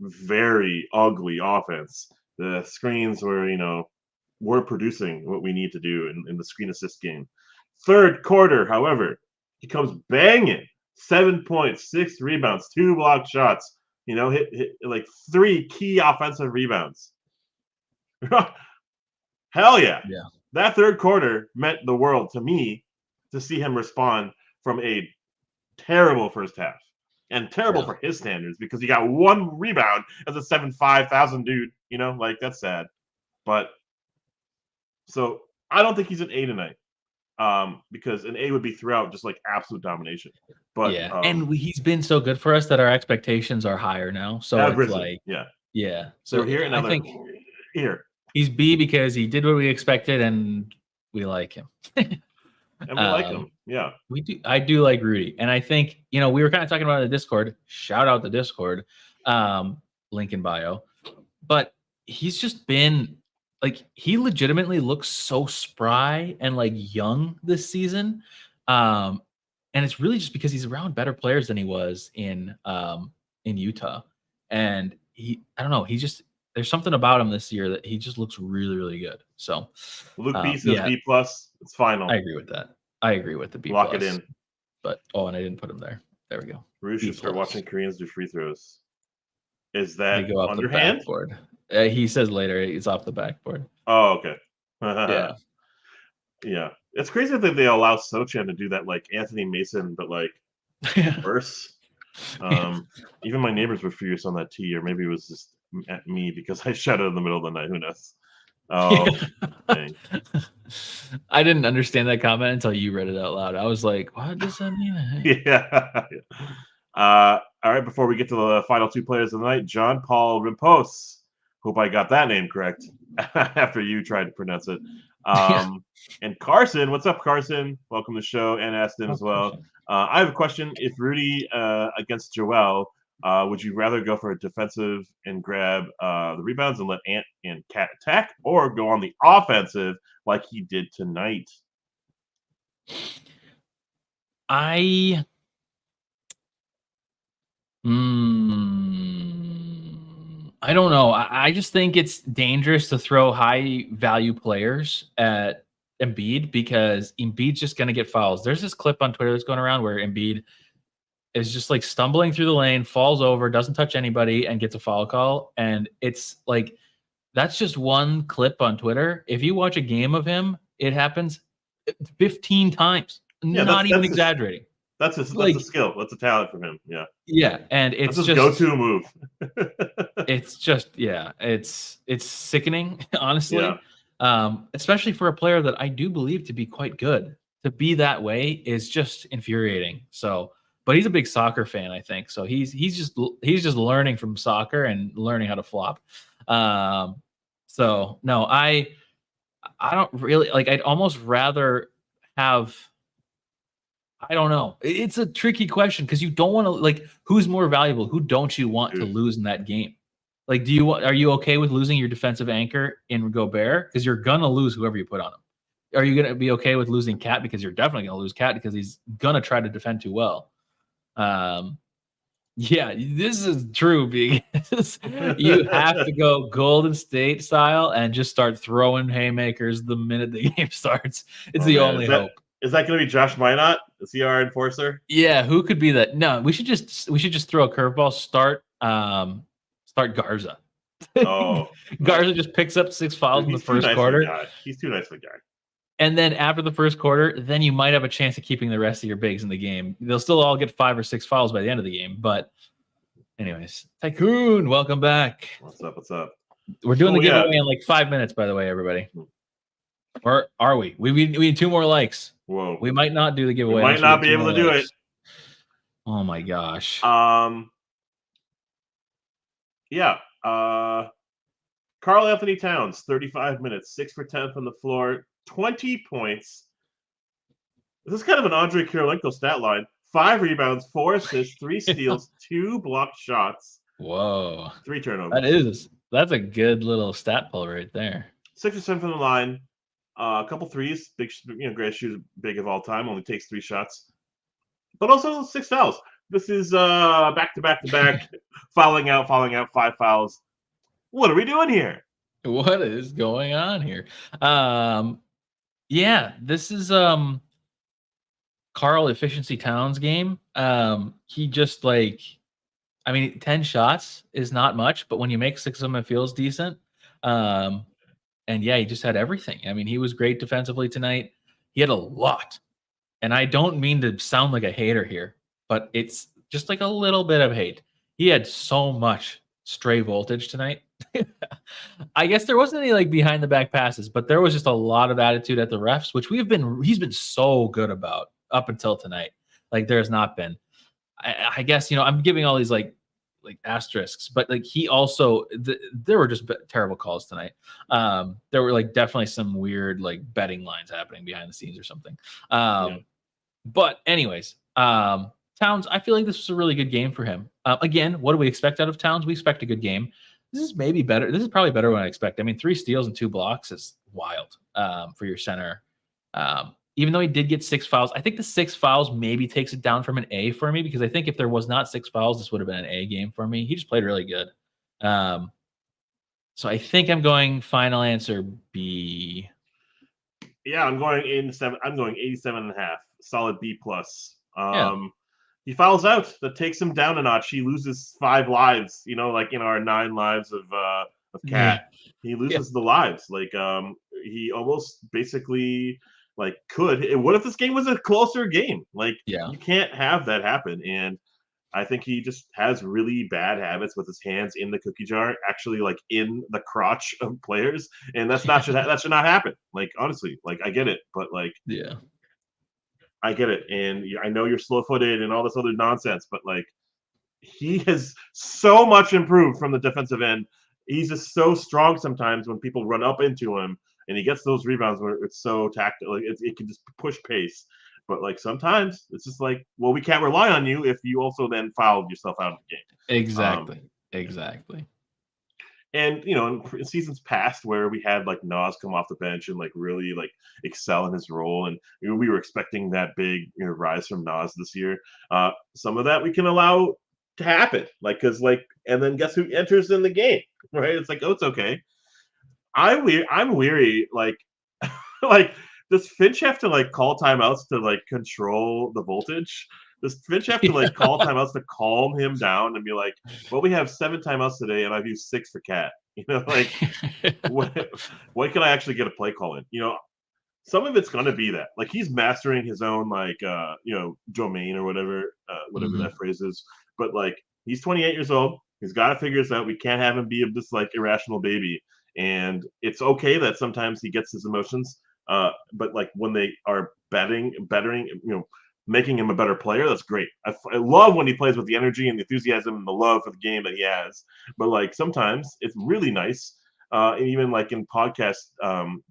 Very ugly offense. The screens were, we're producing what we need to do in the screen assist game. Third quarter, however, he comes banging. 7 points, 6 rebounds, 2 blocked shots. Hit like 3 key offensive rebounds. Hell yeah. Yeah. That third quarter meant the world to me to see him respond from a terrible first half. And terrible for his standards because he got 1 rebound as a 7'5" dude. That's sad. But so I don't think he's an A tonight. Because an A would be throughout just like absolute domination. But and he's been so good for us that our expectations are higher now. So it's risen. like yeah. So here I think he's B because he did what we expected and we like him. And we like him. Yeah. We do. I do like Rudy. And I think, we were kind of talking about it in the Discord. Shout out the Discord. Link in bio. But he's just been like, he legitimately looks so spry and like young this season. And it's really just because he's around better players than he was in Utah. And I don't know, there's something about him this year that he just looks really, really good. So Luke B says B+. It's final. I agree with that. I agree with the B+. Lock it in. But and I didn't put him there. There we go. Rue should start watching Koreans do free throws. Is that go off underhand? The backboard. He says later it's off the backboard. Oh, okay. Yeah. It's crazy that they allow Sochan to do that, like Anthony Mason, but like worse. Even my neighbors were furious on that tee, or maybe it was just at me because I shouted in the middle of the night. Who knows? Oh, dang. I didn't understand that comment until you read it out loud. I was like, what does that mean? Yeah. All right, before we get to the final 2 players of the night, John Paul Rimpos. Hope I got that name correct after you tried to pronounce it. And Carson, what's up, Carson? Welcome to the show, and Aston as well. I have a question. If Rudy against Joel, would you rather go for a defensive and grab the rebounds and let Ant and Cat attack, or go on the offensive like he did tonight? I don't know. I just think it's dangerous to throw high value players at Embiid because Embiid's just going to get fouls. There's this clip on Twitter that's going around where Embiid is just like stumbling through the lane, falls over, doesn't touch anybody, and gets a foul call. And it's like, that's just one clip on Twitter. If you watch a game of him, it happens 15 times. Not even exaggerating. That's a skill. That's a talent for him. Yeah. Yeah, and it's that's his go-to move. It's just it's sickening, honestly. Yeah. Especially for a player that I do believe to be quite good. To be that way is just infuriating. So, but he's a big soccer fan, I think. So he's just learning from soccer and learning how to flop. So no, I don't really like. I'd almost rather have. I don't know. It's a tricky question because you don't want to like who's more valuable. Who don't you want to lose in that game? Like, are you okay with losing your defensive anchor in Gobert because you're gonna lose whoever you put on him? Are you gonna be okay with losing Cat because you're definitely gonna lose Cat because he's gonna try to defend too well? Yeah, this is true because you have to go Golden State style and just start throwing haymakers the minute the game starts. It's the only hope. Is that going to be Josh Minot? Is he our enforcer? Yeah, who could be that? No, we should just throw a curveball. Start Garza. Oh, Garza just picks up 6 fouls in the first quarter. He's too nice of a guy. And then after the first quarter, then you might have a chance of keeping the rest of your bigs in the game. They'll still all get 5 or 6 fouls by the end of the game, but Anyways, Tycoon, welcome back. What's up? What's up? We're doing the giveaway in like 5 minutes, by the way, everybody. Or are we? We need 2 more likes. Whoa. We might not do the giveaway. We might not be able to do it. Oh my gosh. Yeah. Karl-Anthony Towns, 35 minutes, 6 for 10 from the floor, 20 points. This is kind of an Andre Kirilenko stat line. 5 rebounds, 4 assists, 3 steals, 2 blocked shots. Whoa. 3 turnovers. That's a good little stat pull right there. 6% from the line. A couple threes. Big, greatest shooter big of all time. Only takes 3 shots. But also 6 fouls. This is back-to-back-to-back. fouling out, 5 fouls. What are we doing here? What is going on here? Yeah, this is Karl-Efficiency Towns game. He just 10 shots is not much, but when you make 6 of them, it feels decent. And yeah, he just had everything. I mean, he was great defensively tonight. He had a lot. And I don't mean to sound like a hater here, but it's just like a little bit of hate. He had so much stray voltage tonight. I guess there wasn't any behind the back passes, but there was just a lot of attitude at the refs, which he's been so good about up until tonight. There's not been. I guess, I'm giving all these asterisks, but he also there were just terrible calls tonight. There were definitely some weird betting lines happening behind the scenes or something. But anyways, Towns, I feel like this was a really good game for him. Again, what do we expect out of Towns? We expect a good game. This is maybe better. This is probably better than I expect. I mean, 3 steals and 2 blocks is wild for your center. Even though he did get 6 fouls, I think the 6 fouls maybe takes it down from an A for me, because I think if there was not 6 fouls, this would have been an A game for me. He just played really good. So I think I'm going final answer B. Yeah, I'm going 87. I'm going 87.5. Solid B plus. Yeah. He fouls out. That takes him down a notch. He loses 5 lives. In our 9 lives of Cat. Yeah. He loses the lives. He almost basically could. What if this game was a closer game? You can't have that happen. And I think he just has really bad habits with his hands in the cookie jar, actually in the crotch of players, and that should not happen. Honestly, I get it, but yeah, I get it, and I know you're slow-footed and all this other nonsense, but he has so much improved from the defensive end. He's just so strong sometimes when people run up into him, and he gets those rebounds where it's so tactical. It can just push pace. But sometimes it's just well, we can't rely on you if you also then fouled yourself out of the game. Exactly. And in seasons past where we had Nas come off the bench and really excel in his role, and we were expecting that big rise from Nas this year. Some of that we can allow to happen, and then guess who enters in the game, right? It's it's okay. I'm weary, Does Finch have to call timeouts to control the voltage? Does Finch have to call timeouts to calm him down and be well, we have 7 timeouts today and I've used 6 for Cat. When can I actually get a play call in? Some of it's gonna be that he's mastering his own domain or whatever that phrase is. But he's 28 years old. He's got to figure this out. We can't have him be this irrational baby. And it's okay that sometimes he gets his emotions. But when they are bettering, making him a better player, that's great. I love when he plays with the energy and the enthusiasm and the love for the game that he has. But sometimes it's really nice. And even in podcasts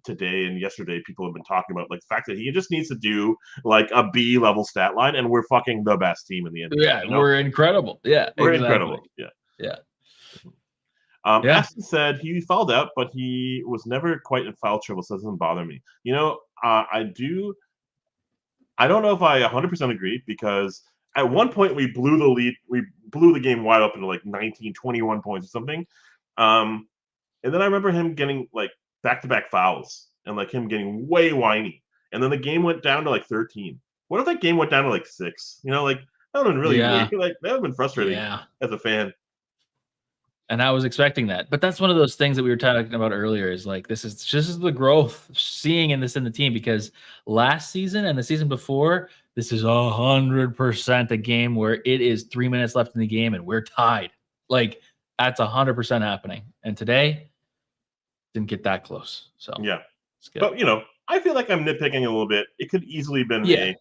today and yesterday, people have been talking about the fact that he just needs to do a B level stat line, and we're fucking the best team in the NBA. Yeah, we're incredible. Yeah, we're incredible. Yeah. Aston said he fouled out, but he was never quite in foul trouble, so it doesn't bother me. I don't know if I 100% agree, because at one point we blew the lead. We blew the game wide open to 19, 21 points or something. And then I remember him getting back-to-back fouls and him getting way whiny. And then the game went down to 13. What if that game went down to 6? That would have been really weird. That would have been frustrating as a fan. And I was expecting that, but that's one of those things that we were talking about earlier. Is this is the growth seeing in the team, because last season and the season before, this is 100% a game where it is 3 minutes left in the game and we're tied Like that's 100% happening. And today didn't get that close. So Yeah. it's good. But, I feel like I'm nitpicking a little bit. It could easily been Yeah,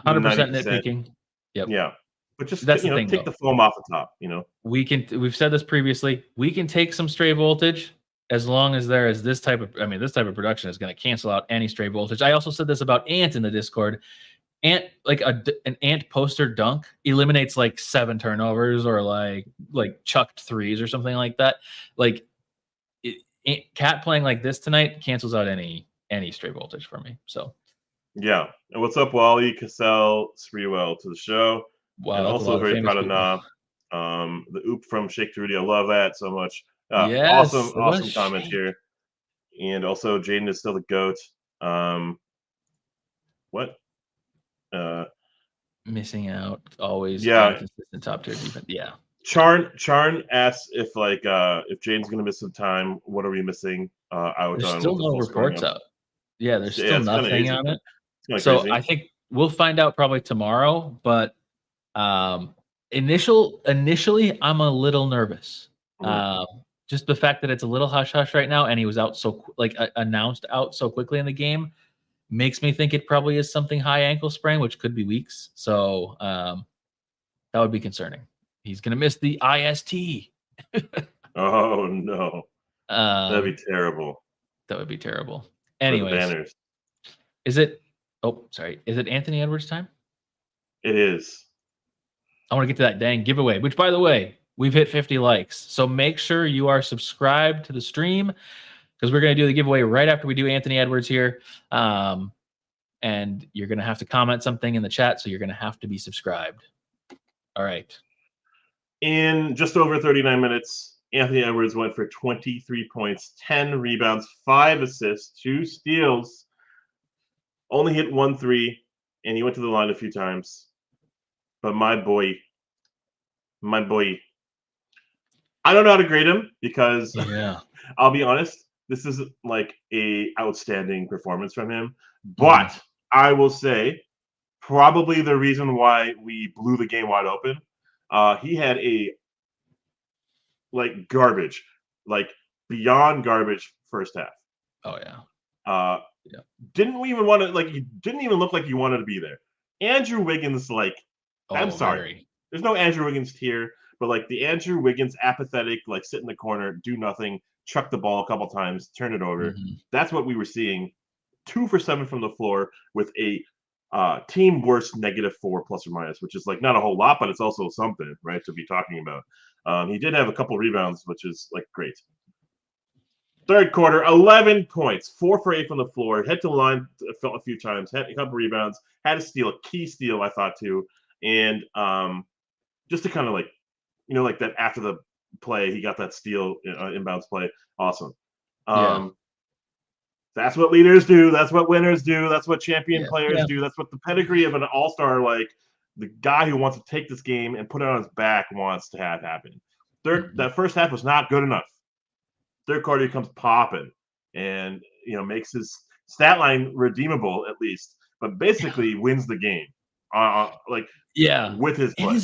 100% 90%. nitpicking. Yep. Yeah. But just, That's the thing, take though. the foam off the top, We've said this previously. We can take some stray voltage as long as there is this type of production is going to cancel out any stray voltage. I also said this about Ant in the Discord. Ant, like an Ant poster dunk eliminates like 7 turnovers or like chucked threes or something like that. Like Cat playing like this tonight cancels out any stray voltage for me. So yeah. And what's up, Wally, Cassell, Spreewell to the show. wow, And that's a also lot of very famous proud of people. Na. The oop from Shake to Rudy. I love that so much. Yes, Awesome comment here. And also Jaden is still the GOAT. What? Missing out, always Yeah. inconsistent top tier defense. Yeah. Charn asks if Jaden's gonna miss some time, what are we missing out There's on still with the no full scoring reports up? out. Yeah, there's Yeah, still it's kinda nothing easy. on it. It's kinda So crazy. I think we'll find out probably tomorrow. But initially, I'm a little nervous. Just the fact that it's a little hush hush right now, and he was out so announced out so quickly in the game makes me think it probably is something high ankle sprain, which could be weeks. So that would be concerning. He's gonna miss the IST. Oh no. That'd be terrible. That would be terrible. For the Anyways, banners. is it? Oh, sorry. Is it Anthony Edwards time? It is. I want to get to that dang giveaway, which, by the way, we've hit 50 likes. So make sure you are subscribed to the stream because we're going to do the giveaway right after we do Anthony Edwards here. And you're going to have to comment something in the chat. So you're going to have to be subscribed. All right. In just over 39 minutes, Anthony Edwards went for 23 points, 10 rebounds, 5 assists, 2 steals, only hit 1 3, and he went to the line a few times. But my boy, I don't know how to grade him because I'll be honest, this is like a outstanding performance from him. But I will say, probably the reason why we blew the game wide open, he had a garbage, beyond garbage first half. Oh yeah. Didn't even want to you didn't even look like you wanted to be there. Andrew Wiggins, I'm sorry. There's no Andrew Wiggins tier, but the Andrew Wiggins apathetic, sit in the corner, do nothing, chuck the ball a couple times, turn it over. That's what we were seeing. 2 for 7 from the floor with a team worst -4 plus or minus, which is not a whole lot, but it's also something, right, to be talking about. He did have a couple rebounds, which is great. Third quarter, 11 points, 4 for 8 from the floor, head to the line a few times, had a couple rebounds, had a steal, a key steal, I thought too, and just to kind of that after the play, he got that steal, inbounds play, awesome. That's what leaders do. That's what winners do. That's what champion players do. That's what the pedigree of an all-star, the guy who wants to take this game and put it on his back, wants to have happen. That first half was not good enough. Third quarter, he comes popping and makes his stat line redeemable at least, but basically wins the game. With his play.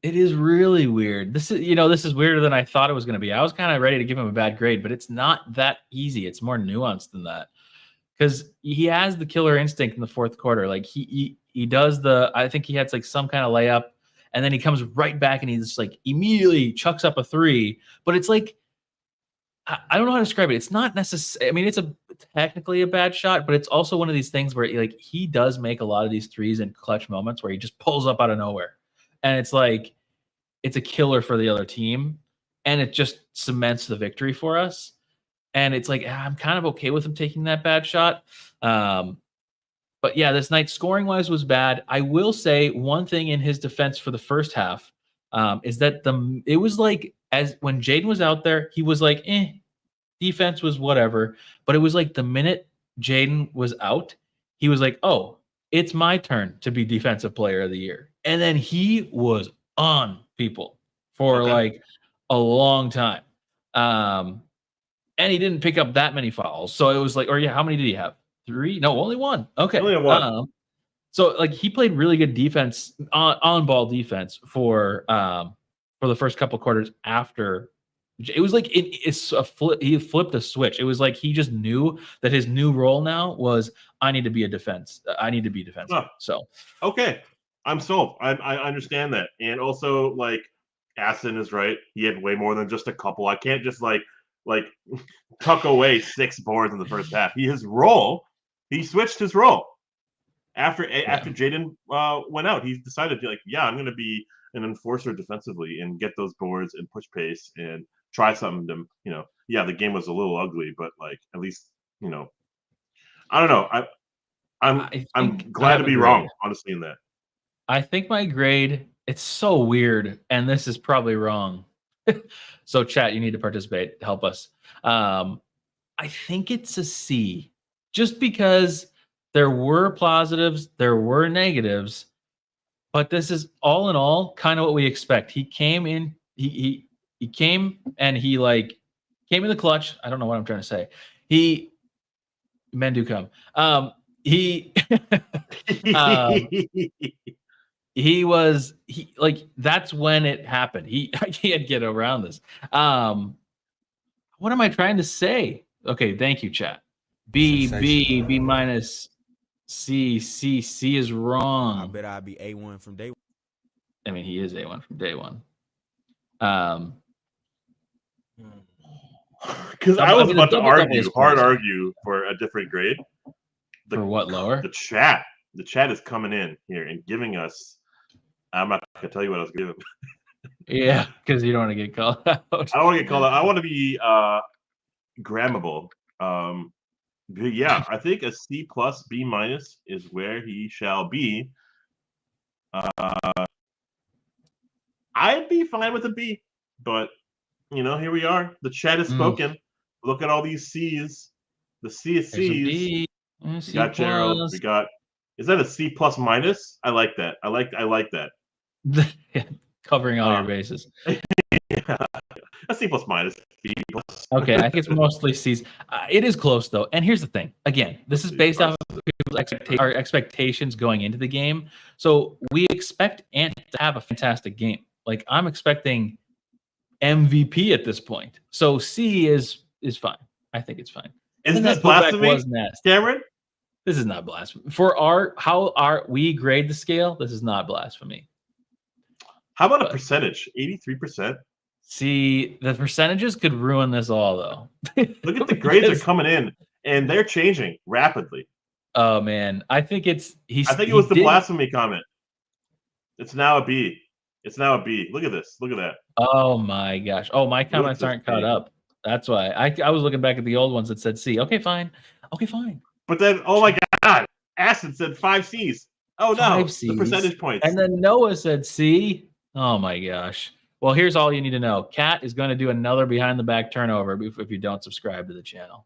It is really weird. This is weirder than I thought it was going to be. I was kind of ready to give him a bad grade, but it's not that easy. It's more nuanced than that because he has the killer instinct in the fourth quarter. He does I think he had some kind of layup, and then he comes right back and he just immediately chucks up a 3. But it's I don't know how to describe it. It's not necessary. I mean, it's technically a bad shot, but it's also one of these things where he does make a lot of these threes in clutch moments where he just pulls up out of nowhere. And it's it's a killer for the other team. And it just cements the victory for us. And it's I'm kind of okay with him taking that bad shot. But yeah, this night scoring wise was bad. I will say one thing in his defense for the first half is that it was as when Jaden was out there, he was defense was whatever. But it was the minute Jaden was out, he was oh, it's my turn to be defensive player of the year. And then he was on people for a long time. And he didn't pick up that many fouls. So it was how many did he have? 3? No, only 1. Okay. Only 1. So he played really good defense, on ball defense for for the first couple quarters after. It was like it's a flip. He flipped a switch. It was like he just knew that his new role now was I need to be a defense. I need to be defensive. Huh. So okay, I'm sold. I understand that, and also like Aston is right. He had way more than just a couple. I can't just like tuck away 6 boards in the first half. His role, he switched his role after Jaden went out. He decided to I'm going to be an enforcer defensively and get those boards and push pace and try something to, the game was a little ugly, but like at least, I don't know. I'm glad to be wrong, honestly, in that. I think my grade, it's so weird, and this is probably wrong. So chat, you need to participate. Help us. I think it's a C, just because there were positives, there were negatives, but this is all in all kind of what we expect. He came in, he came and he came in the clutch. I don't know what I'm trying to say. Men do come. That's when it happened. I can't get around this. What am I trying to say? Okay, thank you, chat. B minus, C is wrong. I bet I'll be A1 from day one. I mean, he is A1 from day one. Because I was about to argue for a different grade. For what, lower? The chat is coming in here and giving us. I'm not gonna tell you what I was giving. Yeah, because you don't want to get called out. I don't want to get called out. I want to be grammable. But yeah, I think a C plus B minus is where he shall be. I'd be fine with a B, but here we are. The chat has spoken. Look at all these C's. The C is C's. We got Gerald. We got. Is that a C plus minus? I like that. I like that. Covering all your bases. Yeah. A C plus minus. B plus. Okay, I think it's mostly C's. It is close though, and here's the thing. Again, this is based off of our expectations going into the game. So we expect Ant to have a fantastic game. Like I'm expecting MVP at this point. So C is fine. I think it's fine. Isn't this blasphemy, Cameron? This is not blasphemy. For how we grade the scale, this is not blasphemy. How about a percentage? 83%. See, the percentages could ruin this all, though. Look at the grades are coming in, and they're changing rapidly. Oh man, I think it was the blasphemy comment. It's now a B. It's now a B. Look at this. Look at that. Oh my gosh. Oh, my comments aren't caught up. That's why I was looking back at the old ones that said C. Okay, fine. But then, oh my God, Aston said 5 C's. Oh no, the percentage points. And then Noah said C. Oh my gosh. Well, here's all you need to know. Kat is going to do another behind the back turnover if you don't subscribe to the channel.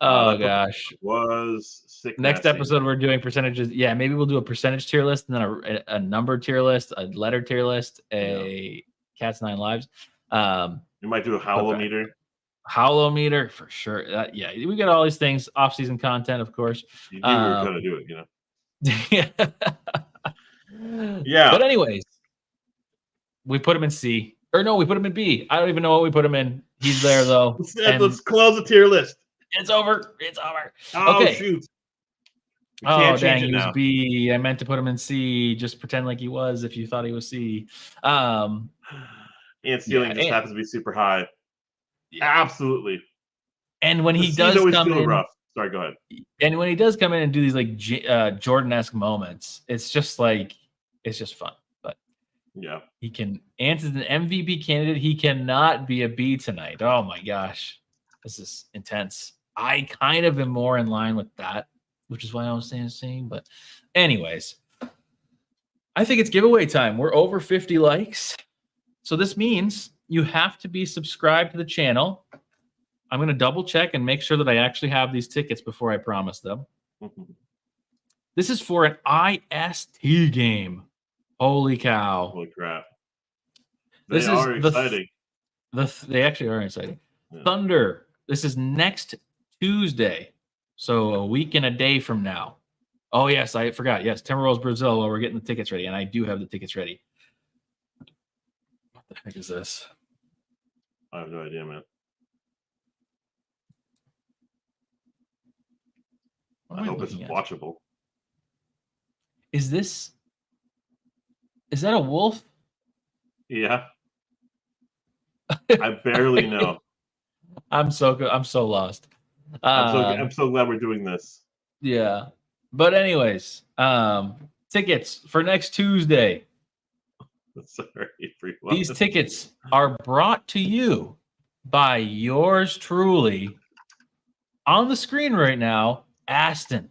Oh gosh. Was sick. Next episode we're doing percentages. Yeah, maybe we'll do a percentage tier list and then a number tier list, a letter tier list, a Cat's 9 Lives. You might do a howlometer. Howlometer for sure. We got all these things. Off-season content, of course. You knew we were going to do it, Yeah. Yeah. But anyways, we put him in C. Or no, we put him in B. I don't even know what we put him in. He's there though. Let's close the tier list. It's over. Oh, okay. Shoot. Oh, dang, he was B. I meant to put him in C. Just pretend like he was if you thought he was C. And stealing just happens to be super high. Yeah. Absolutely. And when he does come in, rough. Sorry, go ahead. And when he does come in and do these like Jordan-esque moments, it's just fun. But yeah, he can answer an MVP candidate. He cannot be a B tonight. Oh my gosh, this is intense. I kind of am more in line with that, which is why I was saying the same. But anyways, I think it's giveaway time. We're over 50 likes. So this means you have to be subscribed to the channel. I'm going to double check and make sure that I actually have these tickets before I promise them. This is for an IST game. Holy cow. Holy crap. They are exciting. They actually are exciting. Yeah. Thunder. This is next Tuesday. So a week and a day from now. Oh, yes, I forgot. Yes, Timberwolves Brazil. Well, we're getting the tickets ready, and I do have the tickets ready. the heck is this? I have no idea, man. I hope it's watchable. Is that a wolf? Yeah. I barely know. I'm so lost. I'm so glad we're doing this. Yeah. But anyways, tickets for next Tuesday. Sorry, everyone. These tickets are brought to you by yours truly. On the screen right now, Aston.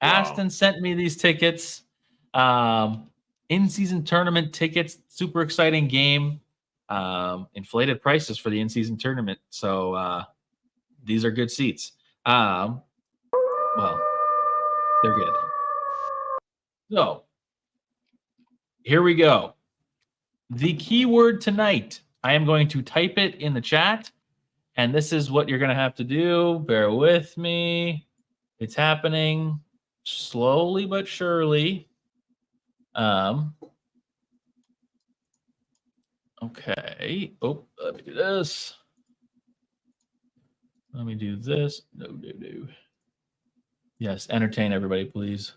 Wow. Aston sent me these tickets. In-season tournament tickets. Super exciting game. Inflated prices for the in-season tournament. So these are good seats. Well, they're good. So here we go. The keyword tonight, I am going to type it in the chat, and this is what you're going to have to do. Bear with me. It's happening slowly but surely. Okay. Oh, let me do this. Let me do this. No. Yes, entertain everybody, please.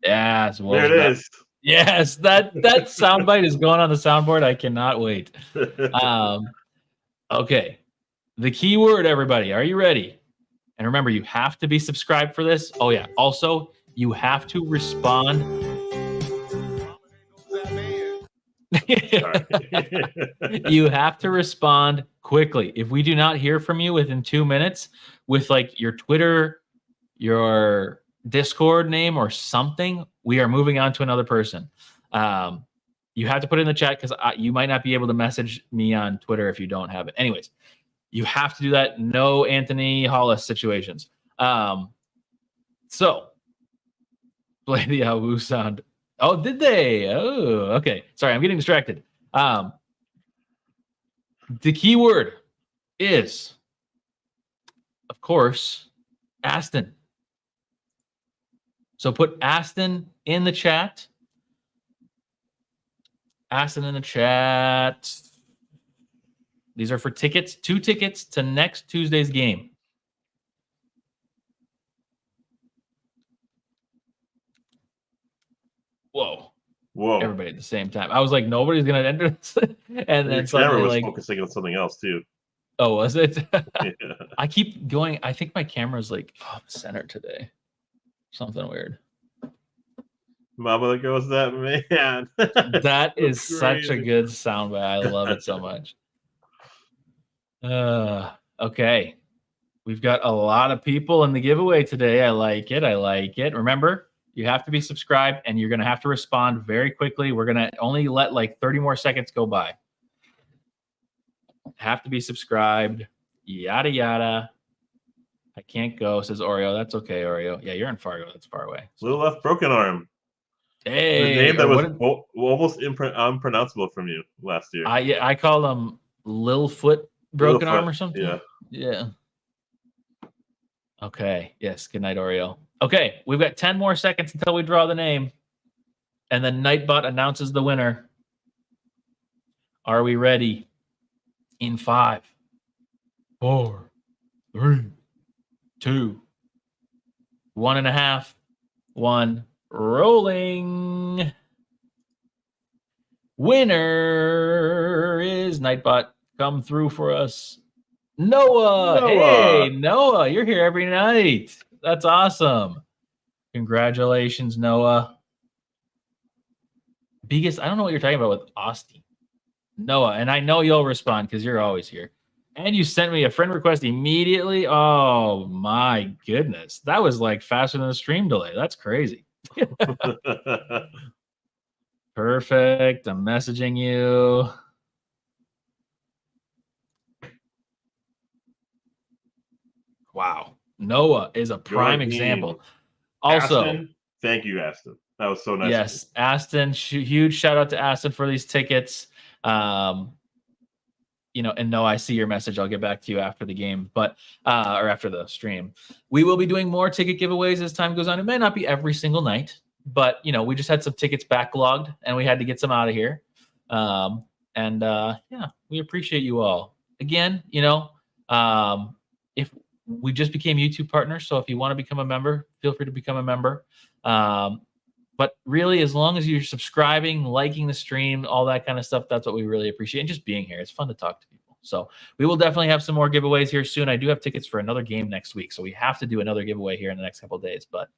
Yes, there it is. Yes, that soundbite is going on the soundboard. I cannot wait. Okay. The keyword, everybody. Are you ready? And remember, you have to be subscribed for this. Oh, yeah. Also, you have to respond. You have to respond quickly. If we do not hear from you within 2 minutes with like your Twitter, your Discord name or something, we are moving on to another person. You have to put it in the chat because you might not be able to message me on Twitter if you don't have it. Anyways, you have to do that. No Anthony Hollis situations. So play the Awu sound. Oh, did they? Oh, okay. Sorry, I'm getting distracted. The keyword is, of course, Aston. So put Aston in the chat. Aston in the chat. These are for tickets, 2 tickets to next Tuesday's game. Whoa. Everybody at the same time. I was like, nobody's going to enter this. And then suddenly, was focusing on something else, too. Oh, was it? Yeah. I keep going. I think my camera's like off center today. Something weird. Mama, there goes that man. That is such a good soundbite. I love it so much. Okay. We've got a lot of people in the giveaway today. I like it. Remember, you have to be subscribed, and you're going to have to respond very quickly. We're going to only let like 30 more seconds go by. Have to be subscribed. Yada, yada. I can't go, says Oreo. That's okay, Oreo. Yeah, you're in Fargo. That's far away. So. Little Left Broken Arm. Hey. The name that was almost unpronounceable from you last year. I call them Lil Foot Broken Arm or something. Yeah. Okay. Yes. Good night, Oreo. Okay. We've got 10 more seconds until we draw the name. And then Nightbot announces the winner. Are we ready? In 5, 4, 3, 2, 1.5, 1. Rolling. Winner is Nightbot. Come through for us. Noah. Hey, Noah. You're here every night. That's awesome. Congratulations, Noah. Biggest, I don't know what you're talking about with Austin. Noah, and I know you'll respond because you're always here. And you sent me a friend request immediately. Oh, my goodness. That was like faster than a stream delay. That's crazy. Perfect. I'm messaging you. Wow. Noah is a prime example. Also, Aston, thank you, Aston. That was so nice. Yes, Aston. Huge shout out to Aston for these tickets. And no, I see your message. I'll get back to you after the game, or after the stream. We will be doing more ticket giveaways as time goes on. It may not be every single night, but we just had some tickets backlogged and we had to get some out of here. Yeah, we appreciate you all. Again, if we just became YouTube partners, so if you want to become a member, feel free to become a member. But really, as long as you're subscribing, liking the stream, all that kind of stuff, that's what we really appreciate. And just being here. It's fun to talk to people. So we will definitely have some more giveaways here soon. I do have tickets for another game next week, so we have to do another giveaway here in the next couple of days. But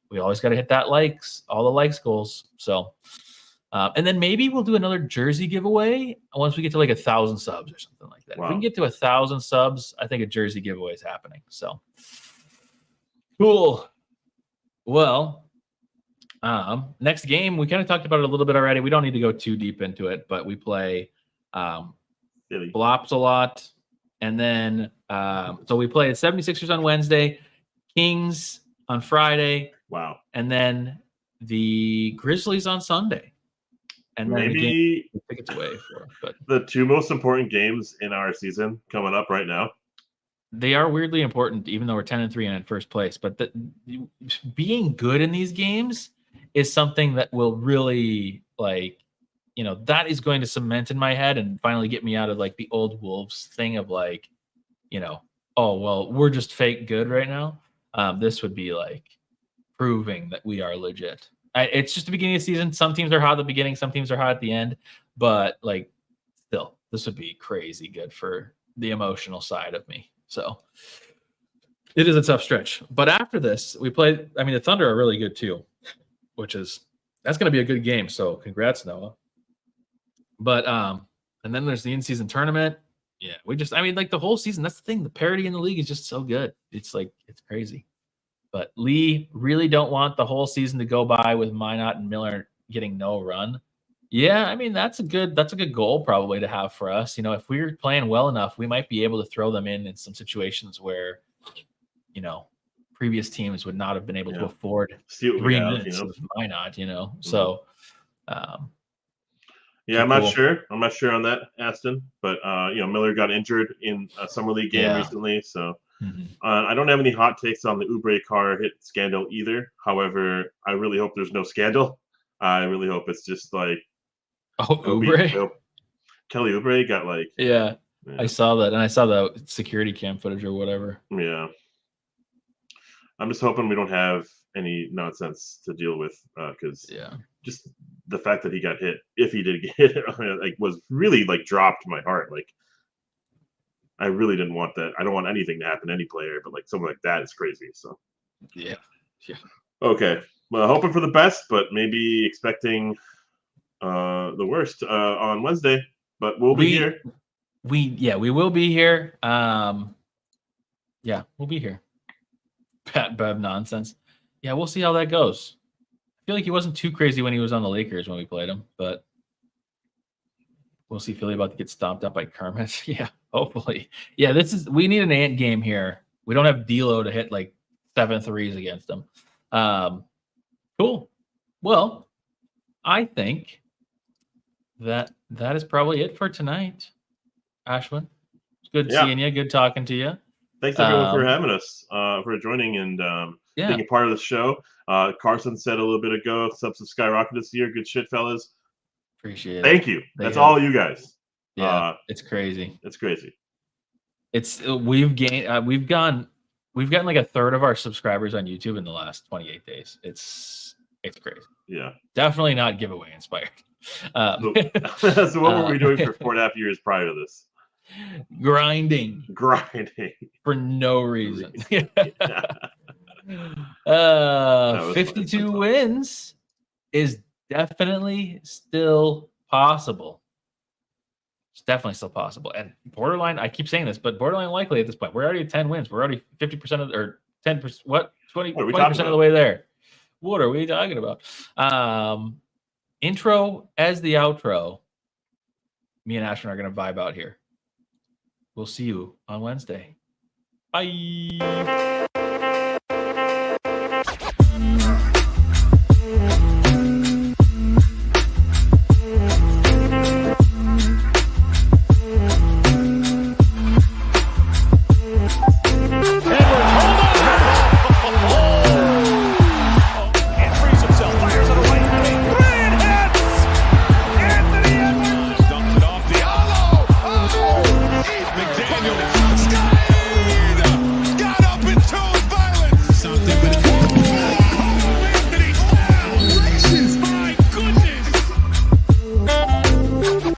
we always got to hit that all the likes goals. So, and then maybe we'll do another jersey giveaway once we get to like 1,000 subs or something like that. Wow. If we can get to 1,000 subs, I think a jersey giveaway is happening. So cool. Well, next game, we kind of talked about it a little bit already. We don't need to go too deep into it, but we play Blops a lot. And then, so we play 76ers on Wednesday, Kings on Friday. Wow. And then the Grizzlies on Sunday. And then maybe tickets away for, but the two most important games in our season coming up right now. They are weirdly important, even though we're 10-3 and in first place. But being good in these games is something that will really, that is going to cement in my head and finally get me out of like the old Wolves thing of like, oh, well, we're just fake good right now. This would be like proving that we are legit. It's just the beginning of the season. Some teams are hot at the beginning, some teams are hot at the end. But still, this would be crazy good for the emotional side of me. So it is a tough stretch. But after this, we play. I mean, the Thunder are really good too, that's going to be a good game. So congrats, Noah. But and then there's the in-season tournament. Yeah, the whole season. That's the thing. The parity in the league is just so good. It's crazy. But Lee really don't want the whole season to go by with Minot and Miller getting no run. Yeah, I mean that's a good goal probably to have for us. If we're playing well enough, we might be able to throw them in some situations where, previous teams would not have been able to afford 3 minutes of Minot. So, I'm not sure. I'm not sure on that, Aston. But Miller got injured in a summer league game recently, so. I don't have any hot takes on the Oubre car hit scandal either. However, I really hope there's no scandal. I really hope it's just like Oubre. Kelly Oubre got yeah. I saw that, and I saw the security cam footage or whatever. Yeah, I'm just hoping we don't have any nonsense to deal with because just the fact that he got hit, if he did get hit, was really dropped my heart. I really didn't want that. I don't want anything to happen to any player, but someone like that is crazy. So, yeah. Okay. Well, hoping for the best, but maybe expecting the worst on Wednesday. But we'll be here. We will be here. We'll be here. Pat Bev nonsense. Yeah, we'll see how that goes. I feel like he wasn't too crazy when he was on the Lakers when we played him, but we'll see. Philly about to get stomped up by Kermit. Yeah. Hopefully. Yeah, we need an ant game here. We don't have D'Lo to hit 7 threes against them. Cool. Well, I think that is probably it for tonight. Ashwin, it's good seeing you. Good talking to you. Thanks everyone for having us, for joining and being a part of the show. Carson said a little bit ago, subs have skyrocketed this year. Good shit, fellas. Appreciate it. Thank you. That's all you guys. Yeah, it's crazy. It's crazy. We've gotten like a third of our subscribers on YouTube in the last 28 days. It's crazy. Yeah, definitely not giveaway inspired. So what were we doing for 4.5 years prior to this? Grinding for no reason. 52 wins is definitely still possible. It's definitely still possible. And borderline, I keep saying this, but borderline likely at this point. We're already at 10 wins. We're already 50% of, or 10%, what? 20% of the way there. What are we talking about? Intro as the outro. Me and Ashton are going to vibe out here. We'll see you on Wednesday. Bye.